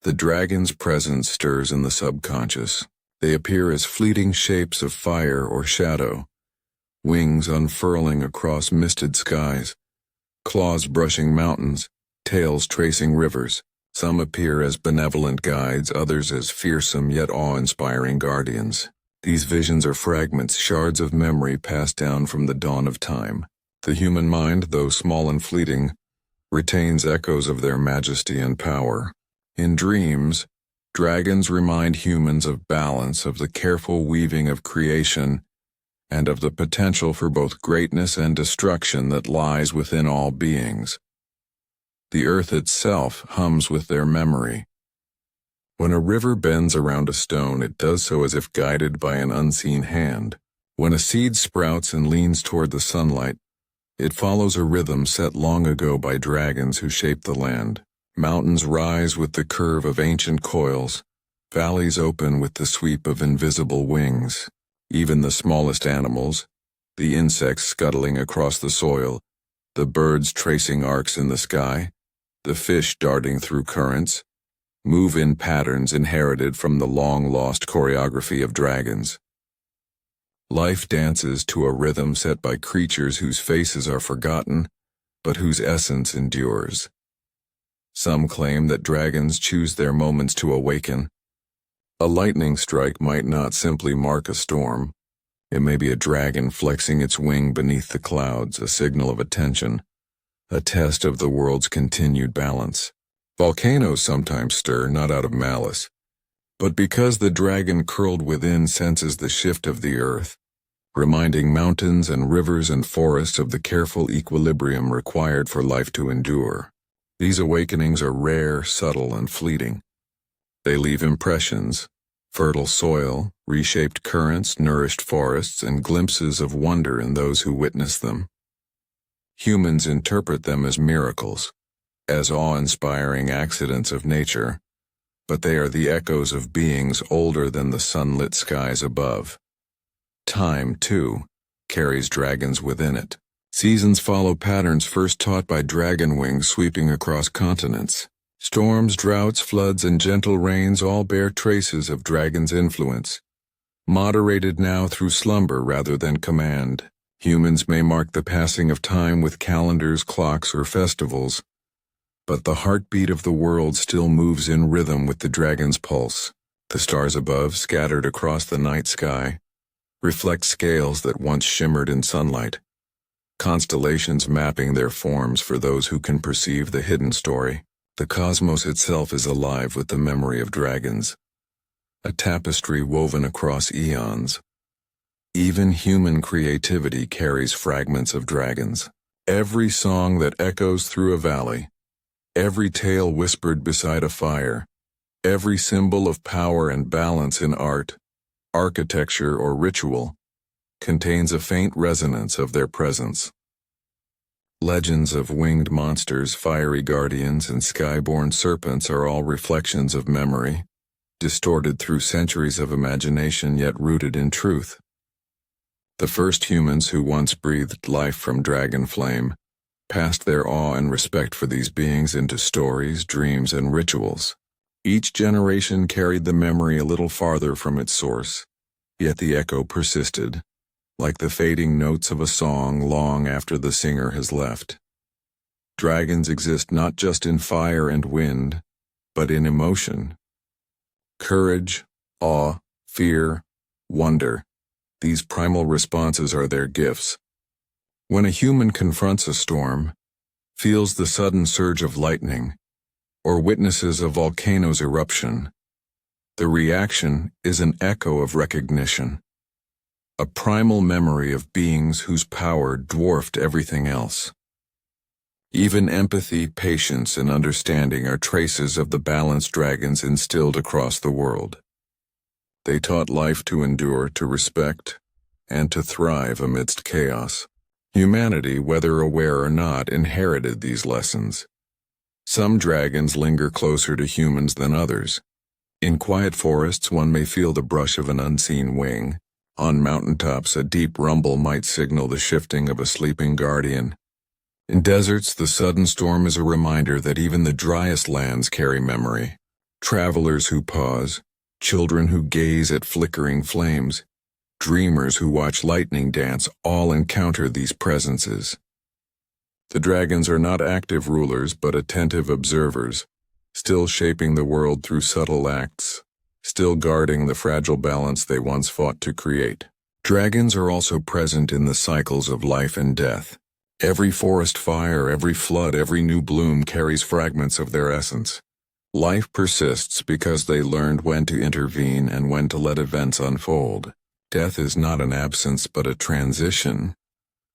the dragon's presence stirs in the subconscious. They appear as fleeting shapes of fire or shadow, wings unfurling across misted skies, claws brushing mountains, tails tracing rivers. Some appear as benevolent guides, others as fearsome yet awe-inspiring guardians. These visions are fragments, shards of memory passed down from the dawn of time. The human mind, though small and fleeting, retains echoes of their majesty and power. In dreams, dragons remind humans of balance, of the careful weaving of creation, and of the potential for both greatness and destruction that lies within all beings. The earth itself hums with their memory. When a river bends around a stone, it does so as if guided by an unseen hand. When a seed sprouts and leans toward the sunlight, it follows a rhythm set long ago by dragons who shaped the land. Mountains rise with the curve of ancient coils, valleys open with the sweep of invisible wings. Even the smallest animals, the insects scuttling across the soil, the birds tracing arcs in the sky, the fish darting through currents, move in patterns inherited from the long-lost choreography of dragons. Life dances to a rhythm set by creatures whose faces are forgotten, but whose essence endures. Some claim that dragons choose their moments to awaken. A lightning strike might not simply mark a storm. It may be a dragon flexing its wing beneath the clouds, a signal of attention, a test of the world's continued balance. Volcanoes sometimes stir, not out of malice, but because the dragon curled within senses the shift of the earth, reminding mountains and rivers and forests of the careful equilibrium required for life to endure. These awakenings are rare, subtle, and fleeting. They leave impressions, fertile soil, reshaped currents, nourished forests, and glimpses of wonder in those who witness them. Humans interpret them as miracles, as awe-inspiring accidents of nature, but they are the echoes of beings older than the sunlit skies above. Time, too, carries dragons within it. Seasons follow patterns first taught by dragon wings sweeping across continents. Storms, droughts, floods, and gentle rains all bear traces of dragon's influence, moderated now through slumber rather than command. Humans may mark the passing of time with calendars, clocks, or festivals, but the heartbeat of the world still moves in rhythm with the dragon's pulse. The stars above, scattered across the night sky, reflect scales that once shimmered in sunlight, constellations mapping their forms for those who can perceive the hidden story. The cosmos itself is alive with the memory of dragons, a tapestry woven across eons. Even human creativity carries fragments of dragons. Every song that echoes through a valley, Every tale whispered beside a fire, every symbol of power and balance in art, architecture, or ritual, contains a faint resonance of their presence. Legends of winged monsters, fiery guardians, and sky-born serpents are all reflections of memory, distorted through centuries of imagination yet rooted in truth. The first humans who once breathed life from dragon flame passed their awe and respect for these beings into stories, dreams, and rituals. Each generation carried the memory a little farther from its source, yet the echo persisted, like the fading notes of a song long after the singer has left. Dragons exist not just in fire and wind, but in emotion. Courage, awe, fear, wonder. These primal responses are their gifts. When a human confronts a storm, feels the sudden surge of lightning, or witnesses a volcano's eruption, the reaction is an echo of recognition, a primal memory of beings whose power dwarfed everything else. Even empathy, patience, and understanding are traces of the balanced dragons instilled across the world. They taught life to endure, to respect, and to thrive amidst chaos. Humanity, whether aware or not, inherited these lessons. Some dragons linger closer to humans than others. In quiet forests, one may feel the brush of an unseen wing. On mountaintops, a deep rumble might signal the shifting of a sleeping guardian. In deserts, the sudden storm is a reminder that even the driest lands carry memory. Travelers who pause, children who gaze at flickering flames, dreamers who watch lightning dance all encounter these presences. The dragons are not active rulers but attentive observers, still shaping the world through subtle acts, still guarding the fragile balance they once fought to create. Dragons are also present in the cycles of life and death. Every forest fire, every flood, every new bloom carries fragments of their essence. Life persists because they learned when to intervene and when to let events unfold. Death is not an absence but a transition,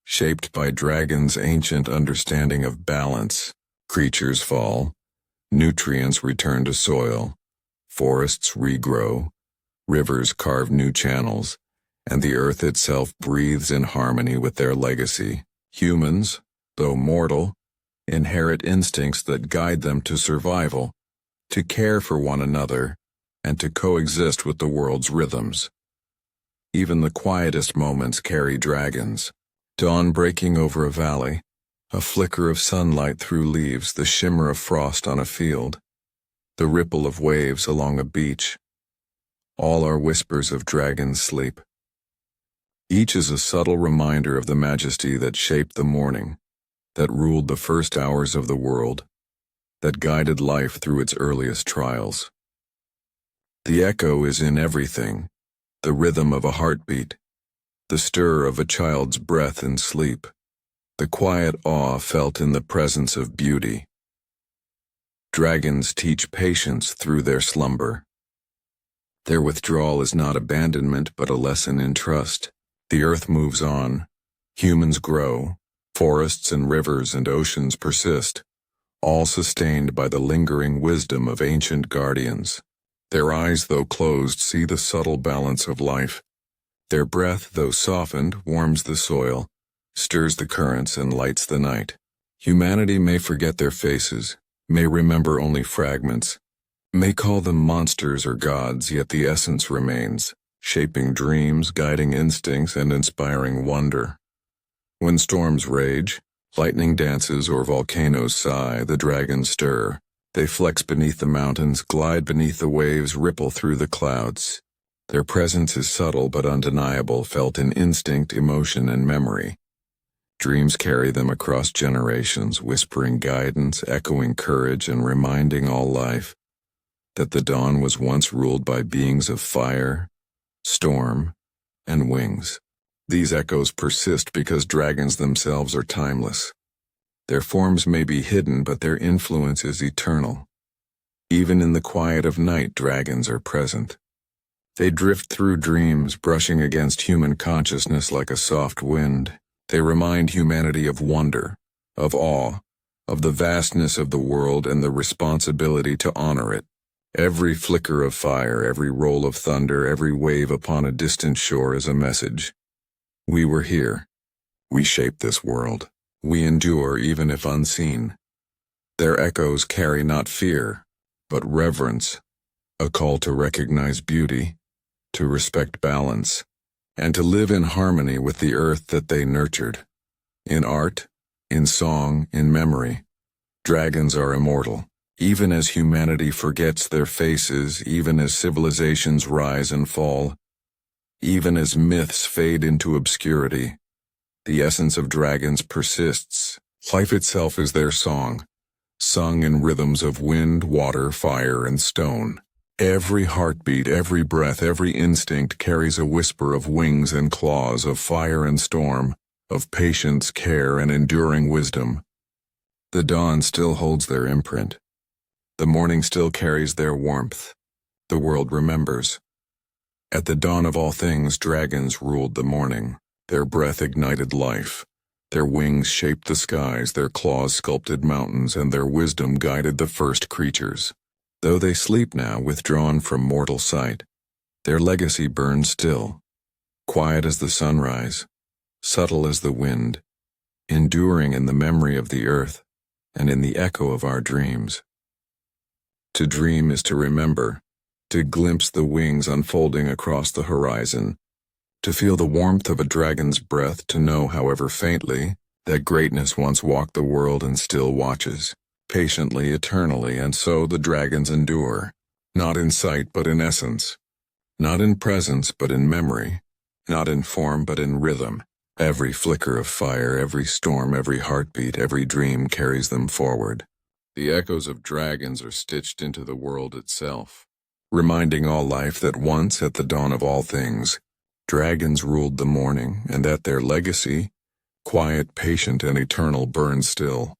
shaped by dragons' ancient understanding of balance. Creatures fall, nutrients return to soil, forests regrow, rivers carve new channels, and the earth itself breathes in harmony with their legacy. Humans, though mortal, inherit instincts that guide them to survival, to care for one another, and to coexist with the world's rhythms. Even the quietest moments carry dragons. Dawn breaking over a valley, a flicker of sunlight through leaves, the shimmer of frost on a field, the ripple of waves along a beach. All are whispers of dragon's sleep. Each is a subtle reminder of the majesty that shaped the morning, that ruled the first hours of the world, that guided life through its earliest trials. The echo is in everything, the rhythm of a heartbeat, the stir of a child's breath in sleep, the quiet awe felt in the presence of beauty. Dragons teach patience through their slumber. Their withdrawal is not abandonment but a lesson in trust. The earth moves on, humans grow, forests and rivers and oceans persist, all sustained by the lingering wisdom of ancient guardians. Their eyes, though closed, see the subtle balance of life. Their breath, though softened, warms the soil, stirs the currents, and lights the night. Humanity may forget their faces, may remember only fragments, may call them monsters or gods, yet the essence remains, shaping dreams, guiding instincts, and inspiring wonder. When storms rage, lightning dances, or volcanoes sigh, the dragons stir. They flex beneath the mountains, glide beneath the waves, ripple through the clouds. Their presence is subtle but undeniable, felt in instinct, emotion, and memory. Dreams carry them across generations, whispering guidance, echoing courage, and reminding all life that the dawn was once ruled by beings of fire, storm, and wings. These echoes persist because dragons themselves are timeless. Their forms may be hidden, but their influence is eternal. Even in the quiet of night, dragons are present. They drift through dreams, brushing against human consciousness like a soft wind. They remind humanity of wonder, of awe, of the vastness of the world and the responsibility to honor it. Every flicker of fire, every roll of thunder, every wave upon a distant shore is a message. We were here. We shaped this world. We endure even if unseen. Their echoes carry not fear, but reverence, a call to recognize beauty, to respect balance, and to live in harmony with the earth that they nurtured. In art, in song, in memory, dragons are immortal. Even as humanity forgets their faces, even as civilizations rise and fall, even as myths fade into obscurity, the essence of dragons persists. Life itself is their song, sung in rhythms of wind, water, fire, and stone. Every heartbeat, every breath, every instinct carries a whisper of wings and claws, of fire and storm, of patience, care, and enduring wisdom. The dawn still holds their imprint. The morning still carries their warmth. The world remembers. At the dawn of all things, dragons ruled the morning. Their breath ignited life. Their wings shaped the skies, their claws sculpted mountains, and their wisdom guided the first creatures. Though they sleep now, withdrawn from mortal sight, their legacy burns still, quiet as the sunrise, subtle as the wind, enduring in the memory of the earth and in the echo of our dreams. To dream is to remember, to glimpse the wings unfolding across the horizon, to feel the warmth of a dragon's breath, to know, however faintly, that greatness once walked the world and still watches, patiently, eternally, and so the dragons endure, not in sight but in essence, not in presence but in memory, not in form but in rhythm. Every flicker of fire, every storm, every heartbeat, every dream carries them forward. The echoes of dragons are stitched into the world itself, reminding all life that once, at the dawn of all things, dragons ruled the morning, and that their legacy, quiet, patient, and eternal, burns still.